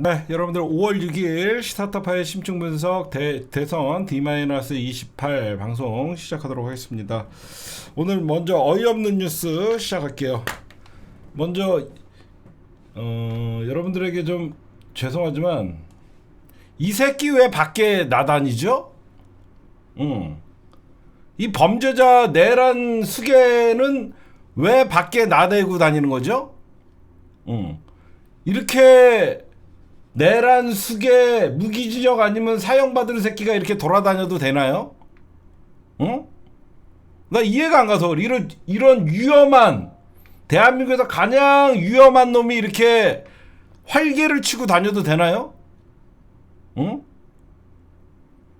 네, 여러분들 5월 6일 스타트파의 심층 분석 대선 D-28 방송 시작하도록 하겠습니다. 오늘 먼저 어이없는 뉴스 시작할게요. 먼저 여러분들에게 좀 죄송하지만 이 새끼 왜 밖에 나다니죠? 이 범죄자 내란 수괴는 왜 밖에 나대고 다니는 거죠? 이렇게 내란 수괴 무기징역 아니면 사형받을 새끼가 이렇게 돌아다녀도 되나요? 응? 나 이해가 안 가서 이런 위험한 대한민국에서 가장 위험한 놈이 이렇게 활개를 치고 다녀도 되나요? 응?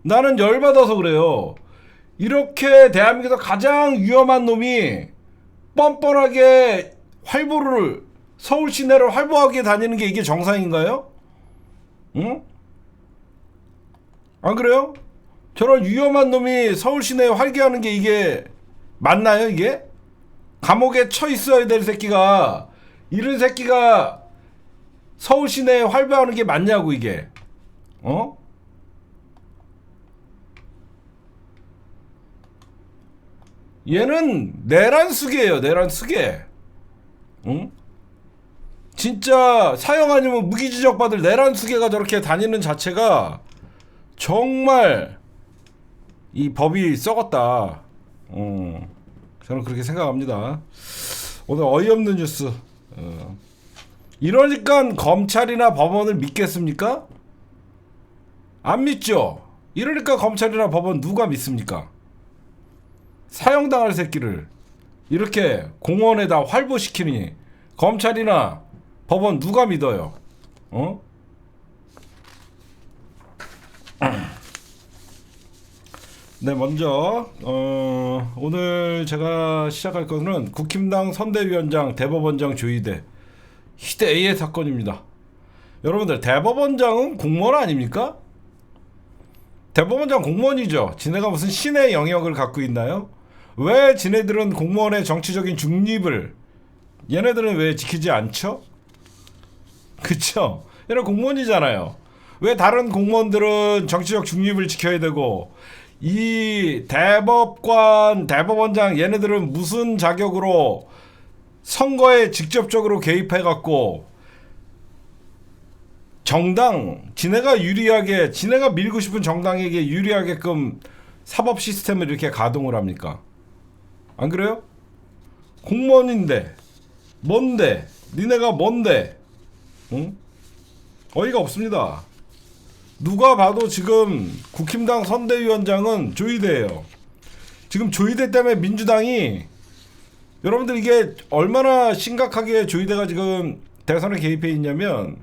나는 열받아서 그래요. 이렇게 대한민국에서 가장 위험한 놈이 뻔뻔하게 활보를 서울 시내를 활보하게 다니는 게 이게 정상인가요? 응? 안 그래요? 저런 위험한 놈이 서울 시내에 활개하는 게 이게 맞나요, 이게? 감옥에 처 있어야 될 새끼가 이런 새끼가 서울 시내에 활보하는 게 맞냐고 이게. 어? 얘는 내란 수괴예요, 내란 수괴. 응? 진짜 사형 아니면 무기징역 받을 내란 수괴가 저렇게 다니는 자체가 정말 이 법이 썩었다. 저는 그렇게 생각합니다. 오늘 어이없는 뉴스. 이러니까 검찰이나 법원을 믿겠습니까? 안 믿죠. 이러니까 검찰이나 법원 누가 믿습니까? 사형당할 새끼를 이렇게 공원에다 활보시키니 검찰이나 법원 누가 믿어요? 어? 네, 먼저 오늘 제가 시작할 것은 국힘당 선대위원장 대법원장 조희대 희대의 사건입니다. 여러분들 대법원장은 공무원 아닙니까? 대법원장 공무원이죠. 지네가 무슨 신의 영역을 갖고 있나요? 왜 지네들은 공무원의 정치적인 중립을 얘네들은 왜 지키지 않죠? 그쵸? 얘네 공무원이잖아요. 왜 다른 공무원들은 정치적 중립을 지켜야 되고 이 대법관, 대법원장 얘네들은 무슨 자격으로 선거에 직접적으로 개입해갖고 정당, 지네가 유리하게, 지네가 밀고 싶은 정당에게 유리하게끔 사법 시스템을 이렇게 가동을 합니까? 안 그래요? 공무원인데, 뭔데? 니네가 뭔데? 응? 어이가 없습니다. 누가 봐도 지금 국힘당 선대위원장은 조희대예요. 지금 조희대 때문에 민주당이 여러분들 이게 얼마나 심각하게 조희대가 지금 대선에 개입해 있냐면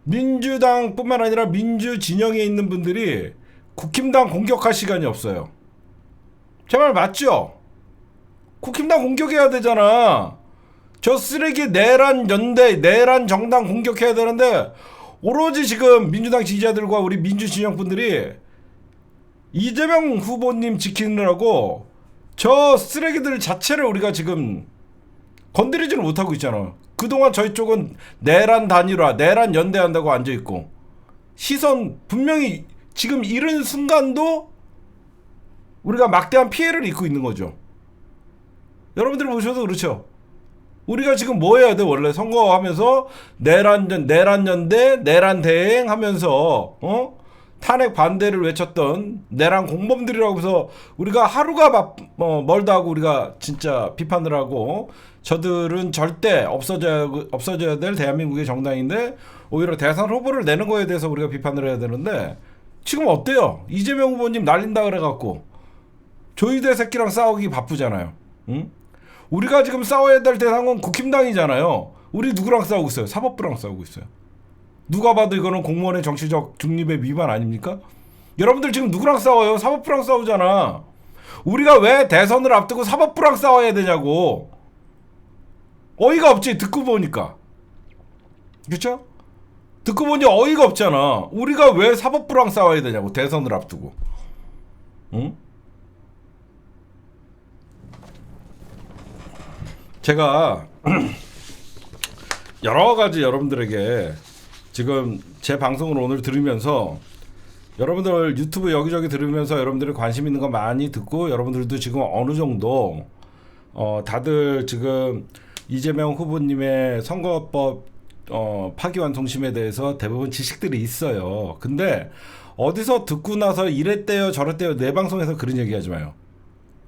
민주당뿐만 아니라 민주 진영에 있는 분들이 국힘당 공격할 시간이 없어요. 제 말 맞죠? 국힘당 공격해야 되잖아. 저 쓰레기 내란 연대, 내란 정당 공격해야 되는데 오로지 지금 민주당 지지자들과 우리 민주 진영 분들이 이재명 후보님 지키느라고 저 쓰레기들 자체를 우리가 지금 건드리지는 못하고 있잖아. 그동안 저희 쪽은 내란 단일화, 내란 연대한다고 앉아있고 시선 분명히 지금 이런 순간도 우리가 막대한 피해를 입고 있는 거죠. 여러분들 보셔도 그렇죠. 우리가 지금 뭐 해야 돼? 원래 선거하면서 내란 연대, 내란 대행 하면서 탄핵 반대를 외쳤던 내란 공범들이라고 해서 우리가 하루가 멀다 하고 우리가 진짜 비판을 하고 저들은 절대 없어져야 될 대한민국의 정당인데 오히려 대선 후보를 내는 거에 대해서 우리가 비판을 해야 되는데 지금 어때요? 이재명 후보님 날린다 그래갖고 조희대 새끼랑 싸우기 바쁘잖아요. 응? 우리가 지금 싸워야 될 대상은 국힘당이잖아요. 우리 누구랑 싸우고 있어요? 사법부랑 싸우고 있어요. 누가 봐도 이거는 공무원의 정치적 중립의 위반 아닙니까? 여러분들 지금 누구랑 싸워요? 사법부랑 싸우잖아. 우리가 왜 대선을 앞두고 사법부랑 싸워야 되냐고. 어이가 없지, 듣고 보니까. 그쵸? 듣고 보니 어이가 없잖아. 우리가 왜 사법부랑 싸워야 되냐고, 대선을 앞두고. 응? 제가 여러 가지 여러분들에게 지금 제 방송을 오늘 들으면서 여러분들 유튜브 여기저기 들으면서 여러분들이 관심 있는 거 많이 듣고 여러분들도 지금 어느 정도 다들 지금 이재명 후보님의 선거법 파기환송심에 대해서 대부분 지식들이 있어요. 근데 어디서 듣고 나서 이랬대요 저랬대요 내 방송에서 그런 얘기 하지 마요.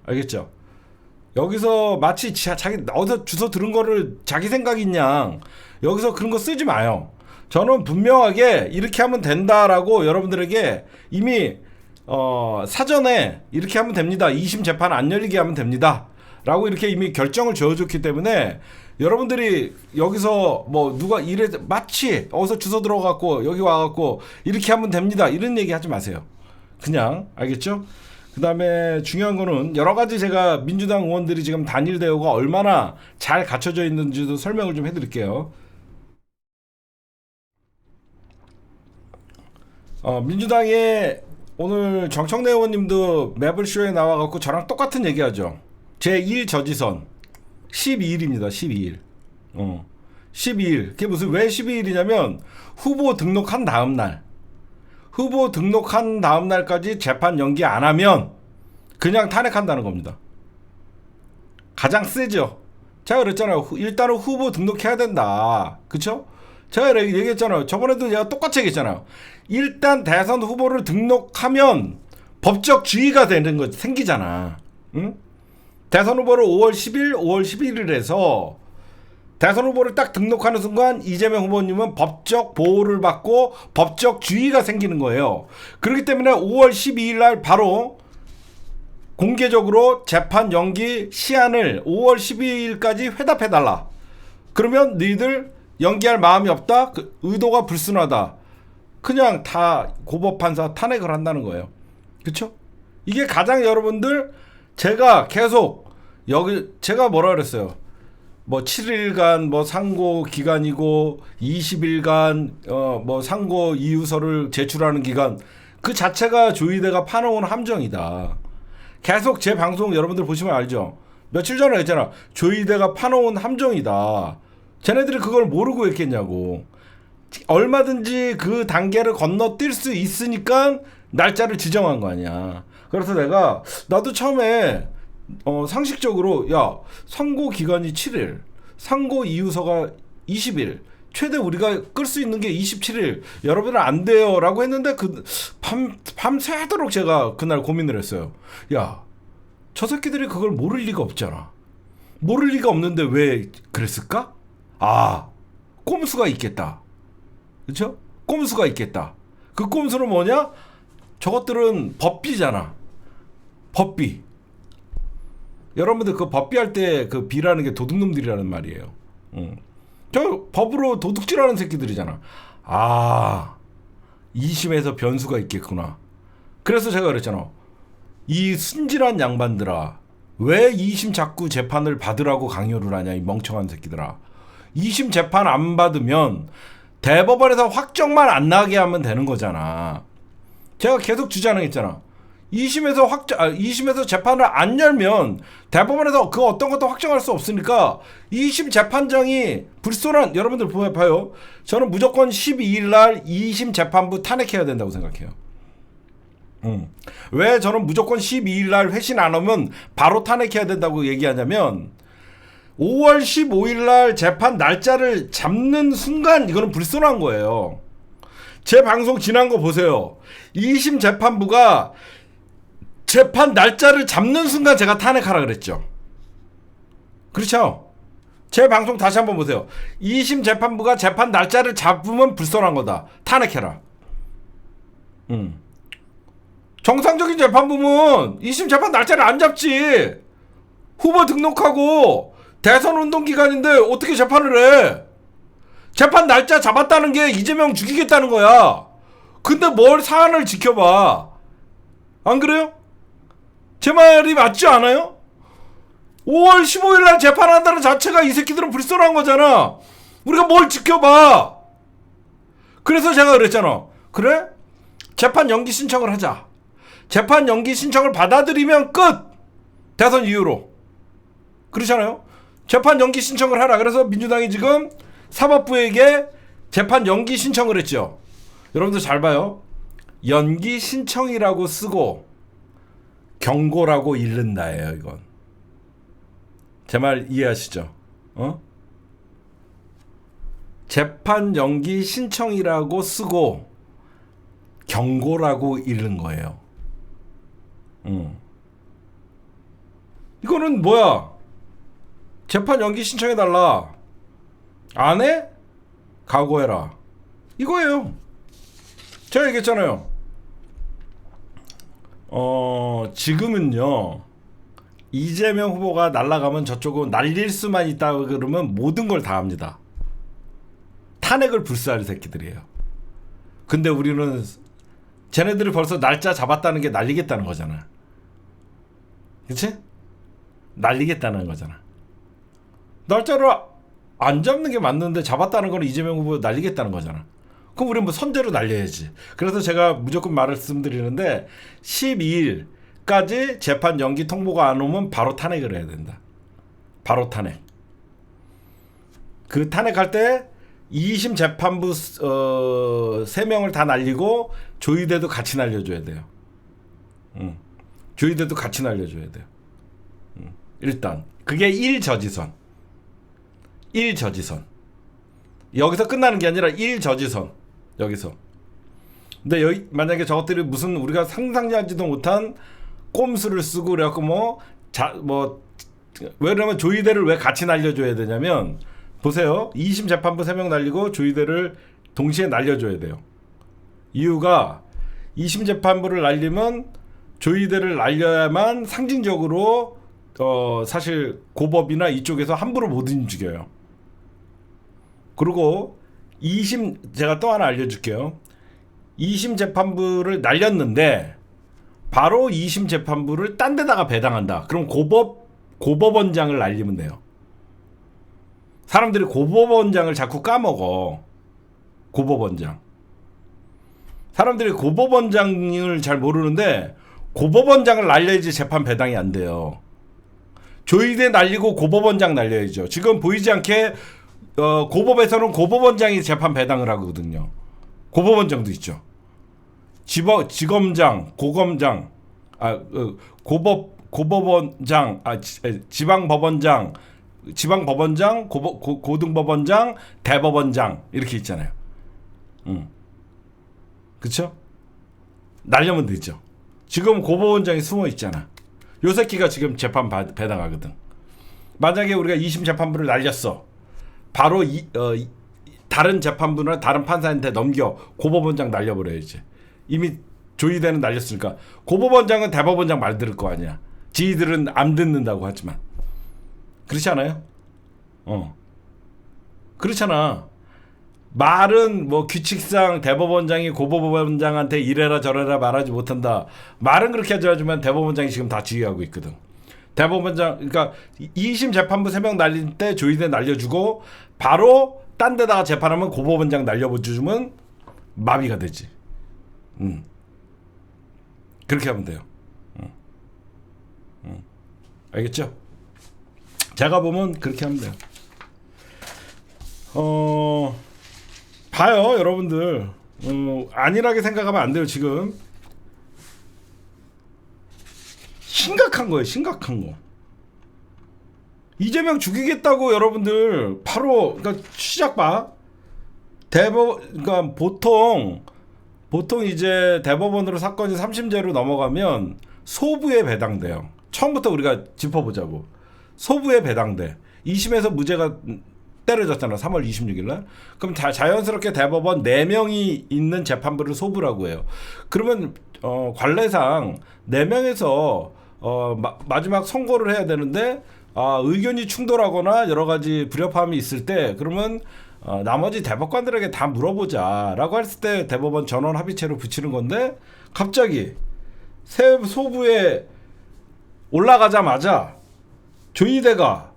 알겠죠? 여기서 마치 자기 어디서 주워 들은 거를 자기 생각인 양 여기서 그런 거 쓰지 마요. 저는 분명하게 이렇게 하면 된다라고 여러분들에게 이미 사전에 이렇게 하면 됩니다. 2심 재판 안 열리게 하면 됩니다. 라고 이렇게 이미 결정을 지어줬기 때문에 여러분들이 여기서 뭐 누가 이래 마치 어디서 주워 들어갖고 여기 와갖고 이렇게 하면 됩니다. 이런 얘기 하지 마세요. 그냥 알겠죠? 그 다음에 중요한 거는 여러 가지 제가 민주당 의원들이 지금 단일 대우가 얼마나 잘 갖춰져 있는지도 설명을 좀 해드릴게요. 민주당의 오늘 정청래 의원님도 매블쇼에 나와갖고 저랑 똑같은 얘기하죠. 제1 저지선 12일입니다. 12일. 12일. 그게 무슨 왜 12일이냐면 후보 등록한 다음 날. 후보 등록한 다음 날까지 재판 연기 안 하면 그냥 탄핵한다는 겁니다. 가장 세죠. 제가 그랬잖아요. 일단은 후보 등록해야 된다. 그쵸? 제가 얘기했잖아요. 저번에도 제가 똑같이 얘기했잖아요. 일단 대선 후보를 등록하면 법적 지위가 되는 거 생기잖아. 응? 대선 후보를 5월 10일, 5월 11일 해서 대선 후보를 딱 등록하는 순간 이재명 후보님은 법적 보호를 받고 법적 지위가 생기는 거예요. 그렇기 때문에 5월 12일 날 바로 공개적으로 재판 연기 시한을 5월 12일까지 회답해달라. 그러면 너희들 연기할 마음이 없다? 그 의도가 불순하다. 그냥 다 고법판사 탄핵을 한다는 거예요. 그쵸? 이게 가장 여러분들 제가 계속 여기 제가 뭐라 그랬어요? 뭐 7일간 뭐 상고 기간이고 20일간 뭐 상고 이유서를 제출하는 기간 그 자체가 조희대가 파놓은 함정이다. 계속 제 방송 여러분들 보시면 알죠? 며칠 전에 했잖아. 조희대가 파놓은 함정이다. 쟤네들이 그걸 모르고 했겠냐고. 얼마든지 그 단계를 건너뛸 수 있으니까 날짜를 지정한 거 아니야. 그래서 나도 처음에 상식적으로 야 상고 기간이 7일 상고 이유서가 20일 최대 우리가 끌 수 있는 게 27일 여러분은 안 돼요 라고 했는데 그 밤새도록 제가 그날 고민을 했어요. 야 저 새끼들이 그걸 모를 리가 없잖아. 모를 리가 없는데 왜 그랬을까? 아 꼼수가 있겠다. 그쵸? 꼼수가 있겠다. 그 꼼수는 뭐냐? 저것들은 법비잖아. 법비. 여러분들 그 법비 할 때 그 비라는 게 도둑놈들이라는 말이에요. 저 법으로 도둑질하는 새끼들이잖아. 아 2심에서 변수가 있겠구나. 그래서 제가 그랬잖아. 이 순진한 양반들아 왜 2심 자꾸 재판을 받으라고 강요를 하냐 이 멍청한 새끼들아. 2심 재판 안 받으면 대법원에서 확정만 안 나게 하면 되는 거잖아. 제가 계속 주장했잖아. 2심에서 재판을 안 열면 대법원에서 그 어떤 것도 확정할 수 없으니까 2심 재판장이 불손한 여러분들 봐요. 저는 무조건 12일 날 2심 재판부 탄핵해야 된다고 생각해요. 왜 저는 무조건 12일 날 회신 안 하면 바로 탄핵해야 된다고 얘기하냐면 5월 15일 날 재판 날짜를 잡는 순간 이거는 불손한 거예요. 제 방송 지난 거 보세요. 2심 재판부가 재판 날짜를 잡는 순간 제가 탄핵하라 그랬죠. 그렇죠? 제 방송 다시 한번 보세요. 2심 재판부가 재판 날짜를 잡으면 불손한 거다. 탄핵해라. 정상적인 재판부면 2심 재판 날짜를 안 잡지. 후보 등록하고 대선 운동 기간인데 어떻게 재판을 해? 재판 날짜 잡았다는 게 이재명 죽이겠다는 거야. 근데 뭘 사안을 지켜봐. 안 그래요? 제 말이 맞지 않아요? 5월 15일 날 재판한다는 자체가 이 새끼들은 불손한 거잖아. 우리가 뭘 지켜봐. 그래서 제가 그랬잖아. 그래? 재판 연기 신청을 하자. 재판 연기 신청을 받아들이면 끝. 대선 이후로. 그렇잖아요. 재판 연기 신청을 하라. 그래서 민주당이 지금 사법부에게 재판 연기 신청을 했죠. 여러분들 잘 봐요. 연기 신청이라고 쓰고 경고라고 읽는다예요. 이건 제 말 이해하시죠? 재판 연기 신청이라고 쓰고 경고라고 읽는 거예요. 이거는 뭐야? 재판 연기 신청해달라. 안 해? 각오해라. 이거예요. 제가 얘기했잖아요. 지금은요. 이재명 후보가 날아가면 저쪽은 날릴 수만 있다 그러면 모든 걸 다 합니다. 탄핵을 불사할 새끼들이에요. 근데 우리는 쟤네들이 벌써 날짜 잡았다는 게 날리겠다는 거잖아. 그치? 날리겠다는 거잖아. 날짜를 안 잡는 게 맞는데 잡았다는 건 이재명 후보 날리겠다는 거잖아. 그럼 우리는 뭐 선제로 날려야지. 그래서 제가 무조건 말씀드리는데 12일까지 재판 연기 통보가 안 오면 바로 탄핵을 해야 된다. 바로 탄핵. 그 탄핵할 때 2심 재판부 3명을 다 날리고 조희대도 같이 날려줘야 돼요. 조희대도 같이 날려줘야 돼요. 일단 그게 1저지선. 1저지선. 여기서 끝나는 게 아니라 1저지선. 여기서. 근데 여기 만약에 저것들이 무슨 우리가 상상하지도 못한 꼼수를 쓰고 그래갖고 왜냐면 조희대를 왜 같이 날려줘야 되냐면 보세요. 2심 재판부 3명 날리고 조희대를 동시에 날려줘야 돼요. 이유가 2심 재판부를 날리면 조희대를 날려야만 상징적으로 사실 고법이나 이쪽에서 함부로 못 움직여요. 그리고 2심 제가 또 하나 알려줄게요. 2심 재판부를 날렸는데 바로 2심 재판부를 딴 데다가 배당한다. 그럼 고법원장을 날리면 돼요. 사람들이 고법원장을 자꾸 까먹어. 고법원장. 사람들이 고법원장을 잘 모르는데 고법원장을 날려야지 재판 배당이 안 돼요. 조희대 날리고 고법원장 날려야죠. 지금 보이지 않게 고법에서는 고법원장이 재판 배당을 하거든요. 고법원장도 있죠. 지검장, 고검장, 고법원장, 지방법원장, 고등법원장, 대법원장 이렇게 있잖아요. 그쵸? 날려면 되죠. 지금 고법원장이 숨어 있잖아. 요 새끼가 지금 재판 배당하거든. 만약에 우리가 2심 재판부를 날렸어. 바로 다른 재판부나 다른 판사한테 넘겨 고법원장 날려버려야지. 이미 조희대는 날렸으니까 고법원장은 대법원장 말 들을 거 아니야. 지희들은 안 듣는다고 하지만 그렇지 않아요? 그렇잖아. 말은 뭐 규칙상 대법원장이 고법원장한테 이래라 저래라 말하지 못한다. 말은 그렇게 하지만 대법원장이 지금 다 지휘하고 있거든. 대법원장, 그러니까 2심 재판부 3명 날릴 때 조희대 날려주고 바로 딴 데다가 재판하면 고법원장 날려주면 마비가 되지. 그렇게 하면 돼요. 알겠죠? 제가 보면 그렇게 하면 돼요. 봐요, 여러분들. 안일하게 생각하면 안 돼요, 지금. 심각한 거예요, 심각한 거. 이재명 죽이겠다고 여러분들 바로 그러니까 시작 봐. 그러니까 보통 이제 대법원으로 사건이 3심제로 넘어가면 소부에 배당돼요. 처음부터 우리가 짚어보자고. 소부에 배당돼. 2심에서 무죄가 때려졌잖아. 3월 26일 날. 그럼 자연스럽게 대법원 4명이 있는 재판부를 소부라고 해요. 그러면 관례상 4명에서 마지막 선고를 해야 되는데 의견이 충돌하거나 여러 가지 불협화음이 있을 때 그러면 나머지 대법관들에게 다 물어보자라고 했을 때 대법원 전원 합의체로 붙이는 건데 갑자기 새 소부에 올라가자마자 조희대가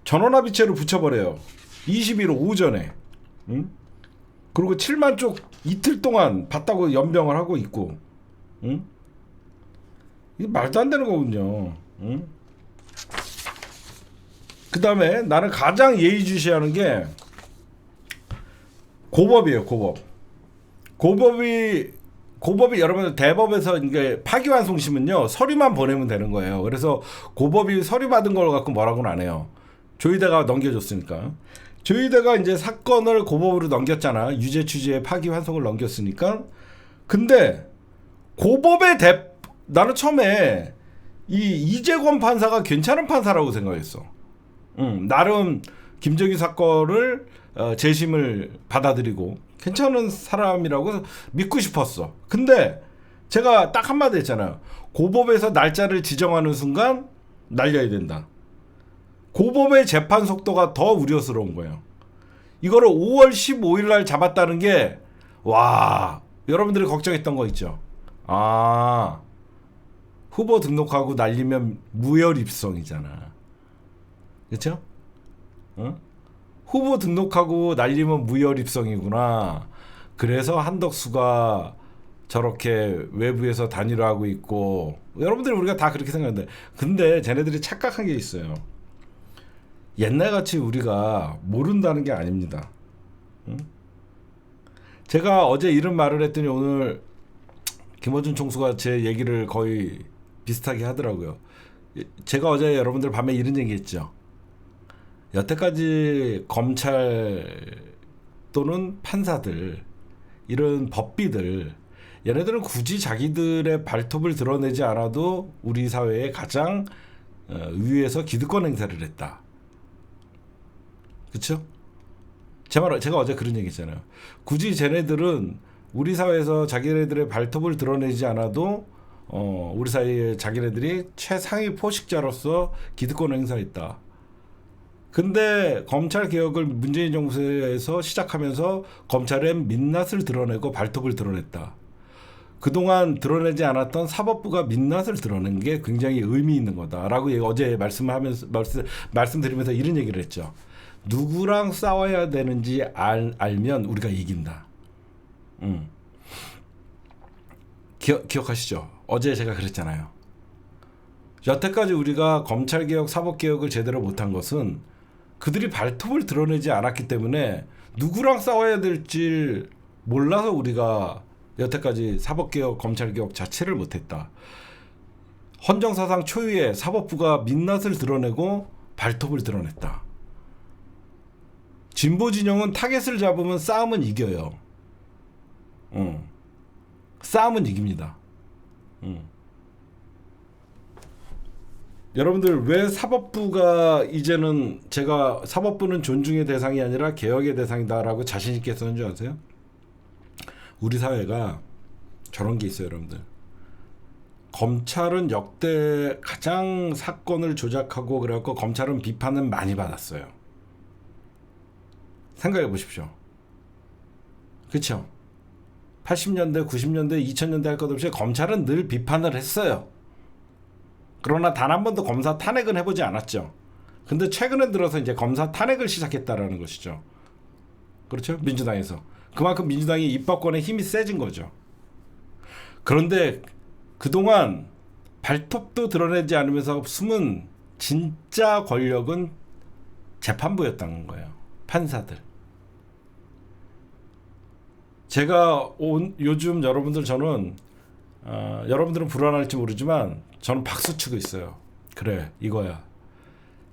전원 합의체로 붙여버려요. 21일 오전에. 응? 그리고 7만 쪽 이틀 동안 봤다고 연병을 하고 있고. 응? 이게 말도 안 되는 거군요. 응? 그 다음에 나는 가장 예의주시하는 게 고법이에요, 고법. 고법이 여러분들 대법에서 이게 파기환송심은요 서류만 보내면 되는 거예요. 그래서 고법이 서류 받은 걸 갖고 뭐라고는 안 해요. 조희대가 넘겨줬으니까. 조희대가 이제 사건을 고법으로 넘겼잖아. 유죄 취지에 파기환송을 넘겼으니까. 근데 고법의 나는 처음에 이 이재권 판사가 괜찮은 판사라고 생각했어. 나름 김정희 사건을 재심을 받아들이고 괜찮은 사람이라고 믿고 싶었어. 근데 제가 딱 한마디 했잖아요. 고법에서 날짜를 지정하는 순간 날려야 된다. 고법의 재판 속도가 더 우려스러운 거예요. 이거를 5월 15일 날 잡았다는 게 와, 여러분들이 걱정했던 거 있죠. 아, 후보 등록하고 날리면 무혈 입성이잖아. 그렇죠? 응? 후보 등록하고 날리면 무혈 입성이구나. 그래서 한덕수가 저렇게 외부에서 단일화하고 있고, 여러분들 우리가 다 그렇게 생각하는데, 근데 쟤네들이 착각한 게 있어요. 옛날같이 우리가 모른다는 게 아닙니다. 응? 제가 어제 이런 말을 했더니 오늘 김어준 총수가 제 얘기를 거의 비슷하게 하더라고요. 제가 어제 여러분들 밤에 이런 얘기 했죠. 여태까지 검찰 또는 판사들, 이런 법비들, 얘네들은 굳이 자기들의 발톱을 드러내지 않아도 우리 사회에 가장 위에서 기득권 행사를 했다. 그쵸? 제가 어제 그런 얘기 했잖아요. 굳이 쟤네들은 우리 사회에서 자기네들의 발톱을 드러내지 않아도 우리 사회에 자기네들이 최상위 포식자로서 기득권 행사했다. 근데 검찰 개혁을 문재인 정부에서 시작하면서 검찰의 민낯을 드러내고 발톱을 드러냈다. 그동안 드러내지 않았던 사법부가 민낯을 드러낸 게 굉장히 의미 있는 거다라고 어제 말씀드리면서 이런 얘기를 했죠. 누구랑 싸워야 되는지 알면 우리가 이긴다. 기억하시죠? 어제 제가 그랬잖아요. 여태까지 우리가 검찰개혁, 사법개혁을 제대로 못한 것은 그들이 발톱을 드러내지 않았기 때문에 누구랑 싸워야 될지 몰라서 우리가 여태까지 사법개혁, 검찰개혁 자체를 못했다. 헌정사상 초유의 사법부가 민낯을 드러내고 발톱을 드러냈다. 진보 진영은 타겟을 잡으면 싸움은 이겨요. 싸움은 이깁니다. 여러분들 왜 사법부가 이제는 제가 사법부는 존중의 대상이 아니라 개혁의 대상이다라고 자신 있게 쓰는 줄 아세요? 우리 사회가 저런 게 있어요, 여러분들. 검찰은 역대 가장 사건을 조작하고 그래갖고 검찰은 비판은 많이 받았어요. 생각해 보십시오. 그렇죠? 80년대, 90년대, 2000년대 할 것 없이 검찰은 늘 비판을 했어요. 그러나 단 한 번도 검사 탄핵은 해보지 않았죠. 근데 최근에 들어서 이제 검사 탄핵을 시작했다라는 것이죠. 그렇죠? 민주당에서. 그만큼 민주당이 입법권에 힘이 세진 거죠. 그런데 그동안 발톱도 드러내지 않으면서 숨은 진짜 권력은 재판부였다는 거예요. 판사들. 제가 요즘 여러분들 저는 여러분들은 불안할지 모르지만 저는 박수 치고 있어요. 그래, 이거야.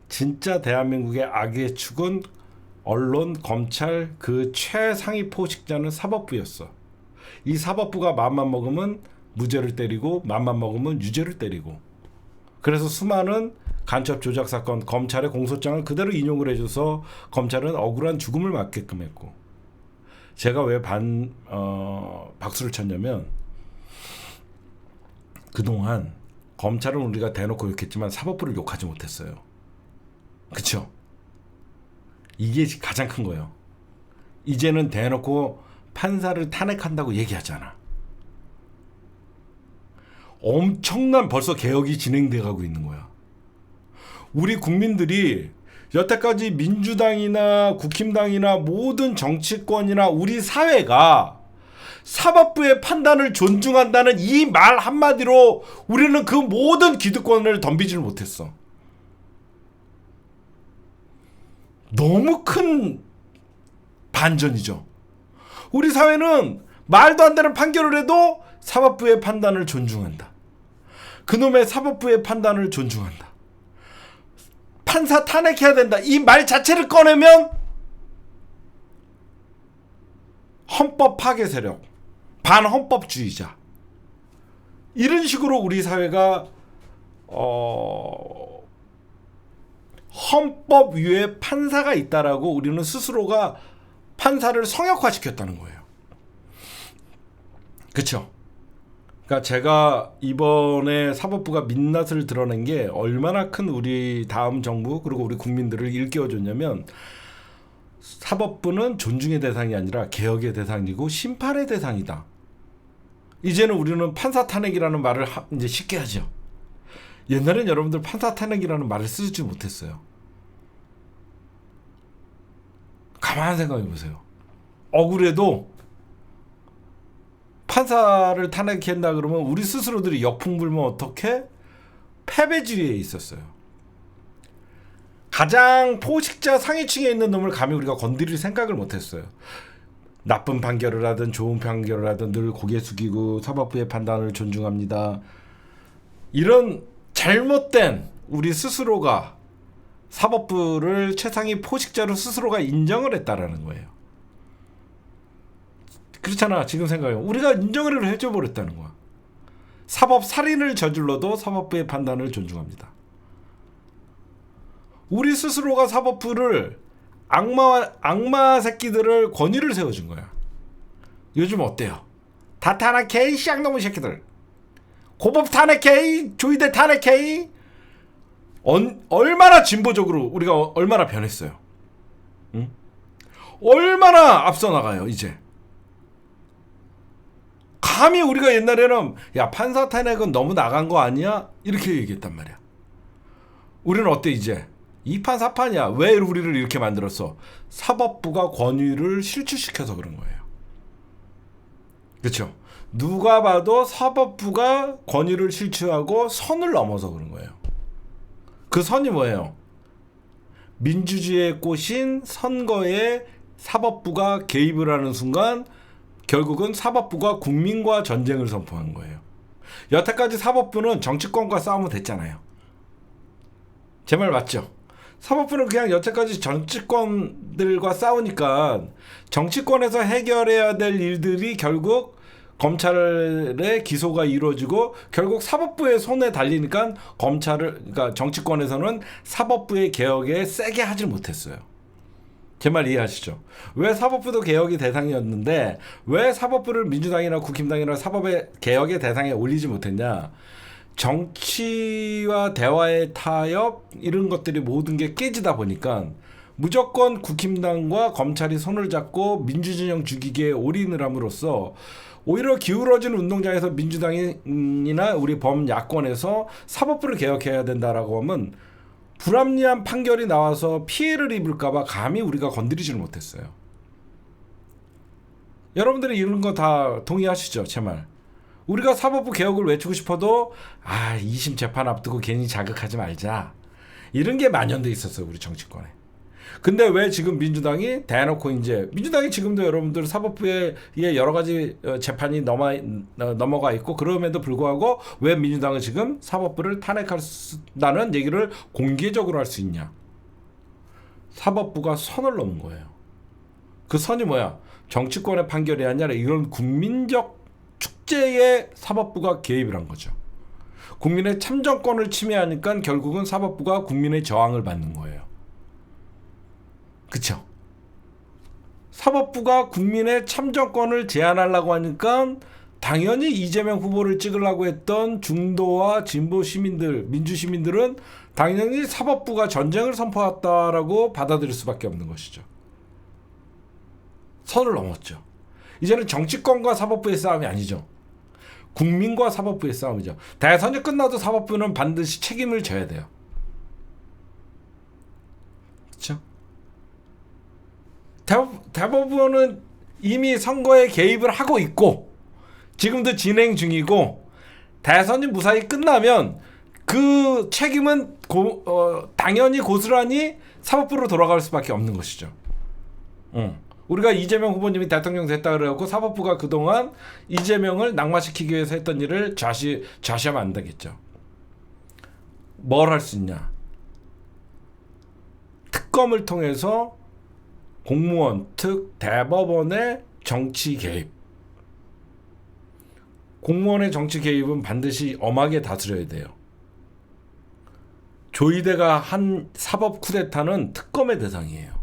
진짜 대한민국의 악의 축은 언론, 검찰 그 최상위 포식자는 사법부였어. 이 사법부가 맘만 먹으면 무죄를 때리고 맘만 먹으면 유죄를 때리고. 그래서 수많은 간첩 조작 사건 검찰의 공소장을 그대로 인용을 해줘서 검찰은 억울한 죽음을 맞게끔 했고. 제가 왜 박수를 쳤냐면 그동안 검찰은 우리가 대놓고 욕했지만 사법부를 욕하지 못했어요. 그쵸? 이게 가장 큰 거예요. 이제는 대놓고 판사를 탄핵한다고 얘기하잖아. 엄청난 벌써 개혁이 진행돼 가고 있는 거야. 우리 국민들이 여태까지 민주당이나 국힘당이나 모든 정치권이나 우리 사회가 사법부의 판단을 존중한다는 이 말 한마디로 우리는 그 모든 기득권을 덤비지를 못했어. 너무 큰 반전이죠. 우리 사회는 말도 안 되는 판결을 해도 사법부의 판단을 존중한다. 그놈의 사법부의 판단을 존중한다. 판사 탄핵해야 된다. 이 말 자체를 꺼내면 헌법 파괴 세력, 반헌법주의자, 이런 식으로 우리 사회가 헌법 위에 판사가 있다라고 우리는 스스로가 판사를 성역화시켰다는 거예요. 그렇죠? 그러니까 제가 이번에 사법부가 민낯을 드러낸 게 얼마나 큰 우리 다음 정부 그리고 우리 국민들을 일깨워줬냐면, 사법부는 존중의 대상이 아니라 개혁의 대상이고 심판의 대상이다. 이제는 우리는 판사 탄핵이라는 말을 이제 쉽게 하죠. 옛날엔 여러분들 판사 탄핵이라는 말을 쓰지 못했어요. 가만히 생각해 보세요. 억울해도 판사를 탄핵한다 그러면 우리 스스로들이 역풍 불면 어떻게 패배주의에 있었어요. 가장 포식자 상위층에 있는 놈을 감히 우리가 건드릴 생각을 못했어요. 나쁜 판결을 하든 좋은 판결을 하든 늘 고개 숙이고 사법부의 판단을 존중합니다. 이런 잘못된 우리 스스로가 사법부를 최상위 포식자로 스스로가 인정을 했다라는 거예요. 그렇잖아. 지금 생각해. 우리가 인정을 해줘버렸다는 거야. 사법 살인을 저질러도 사법부의 판단을 존중합니다. 우리 스스로가 사법부를 악마 새끼들을 권위를 세워준 거야. 요즘 어때요? 다 탄핵해, 쌍놈의 새끼들. 고법 탄핵해, 조이대 탄핵해. 얼마나 진보적으로 우리가 얼마나 변했어요. 응? 얼마나 앞서 나가요 이제. 감히 우리가 옛날에는 야 판사 탄핵은 너무 나간 거 아니야? 이렇게 얘기했단 말이야. 우리는 어때 이제? 2판 4판이야. 왜 우리를 이렇게 만들었어? 사법부가 권위를 실추시켜서 그런 거예요. 그렇죠? 누가 봐도 사법부가 권위를 실추하고 선을 넘어서 그런 거예요. 그 선이 뭐예요? 민주주의의 꽃인 선거에 사법부가 개입을 하는 순간 결국은 사법부가 국민과 전쟁을 선포한 거예요. 여태까지 사법부는 정치권과 싸우면 됐잖아요. 제 말 맞죠? 사법부는 그냥 여태까지 정치권들과 싸우니까 정치권에서 해결해야 될 일들이 결국 검찰의 기소가 이루어지고 결국 사법부의 손에 달리니까 그러니까 정치권에서는 사법부의 개혁에 세게 하질 못했어요. 제 말 이해하시죠? 왜 사법부도 개혁의 대상이었는데 왜 사법부를 민주당이나 국힘당이나 사법의 개혁의 대상에 올리지 못했냐? 정치와 대화의 타협 이런 것들이 모든 게 깨지다 보니까 무조건 국힘당과 검찰이 손을 잡고 민주진영 죽이기에 올인을 함으로써 오히려 기울어진 운동장에서 민주당이나 우리 범야권에서 사법부를 개혁해야 된다라고 하면 불합리한 판결이 나와서 피해를 입을까봐 감히 우리가 건드리지를 못했어요. 여러분들이 이런 거 다 동의하시죠? 제 말. 우리가 사법부 개혁을 외치고 싶어도 2심 재판 앞두고 괜히 자극하지 말자. 이런 게 만연돼 있었어요. 우리 정치권에. 근데 왜 지금 민주당이 대놓고 이제 민주당이 지금도 여러분들 사법부에 여러 가지 재판이 넘어가 있고 그럼에도 불구하고 왜 민주당은 지금 사법부를 탄핵한다는 얘기를 공개적으로 할 수 있냐? 사법부가 선을 넘은 거예요. 그 선이 뭐야? 정치권의 판결이 아니라 이런 국민적 축제에 사법부가 개입을 한 거죠. 국민의 참정권을 침해하니까 결국은 사법부가 국민의 저항을 받는 거예요. 그쵸? 사법부가 국민의 참정권을 제한하려고 하니까 당연히 이재명 후보를 찍으려고 했던 중도와 진보 시민들, 민주 시민들은 당연히 사법부가 전쟁을 선포했다라고 받아들일 수밖에 없는 것이죠. 선을 넘었죠. 이제는 정치권과 사법부의 싸움이 아니죠. 국민과 사법부의 싸움이죠. 대선이 끝나도 사법부는 반드시 책임을 져야 돼요. 그렇죠? 대법원은 이미 선거에 개입을 하고 있고 지금도 진행 중이고 대선이 무사히 끝나면 그 책임은 당연히 고스란히 사법부로 돌아갈 수밖에 없는 것이죠. 우리가 이재명 후보님이 대통령 됐다 그래갖고 사법부가 그동안 이재명을 낙마시키기 위해서 했던 일을 좌시하면 안 되겠죠. 뭘 할 수 있냐? 특검을 통해서 공무원, 대법원의 정치 개입. 공무원의 정치 개입은 반드시 엄하게 다스려야 돼요. 조이대가 한 사법 쿠데타는 특검의 대상이에요.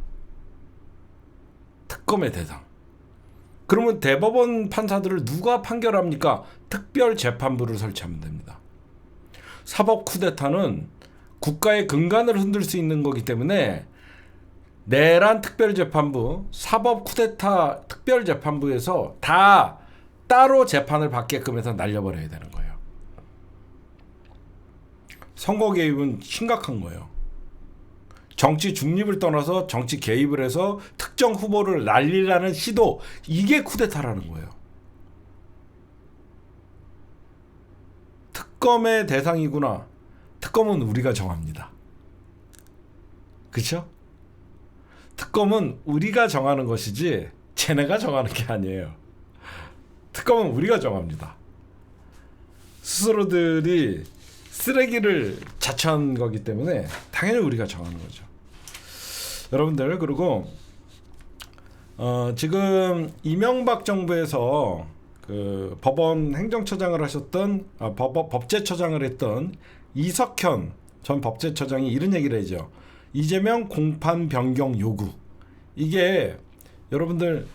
특검의 대상. 그러면 대법원 판사들을 누가 판결합니까? 특별재판부를 설치하면 됩니다. 사법 쿠데타는 국가의 근간을 흔들 수 있는 거기 때문에 내란 특별재판부, 사법 쿠데타 특별재판부에서 다 따로 재판을 받게끔 해서 날려버려야 되는 거예요. 선거 개입은 심각한 거예요. 정치 중립을 떠나서 정치 개입을 해서 특정 후보를 날리라는 시도, 이게 쿠데타라는 거예요. 특검의 대상이구나. 특검은 우리가 정합니다. 그렇죠? 특검은 우리가 정하는 것이지 쟤네가 정하는 게 아니에요. 특검은 우리가 정합니다. 스스로들이 쓰레기를 자처한 거기 때문에 당연히 우리가 정하는 거죠. 여러분들, 그리고 지금 이명박 정부에서 그 법원 행정처장을 하셨던 법제처장을 했던 이석현 전 법제처장이 이런 얘기를 하죠. 이재명 공판 변경 요구. 이게 여러분들,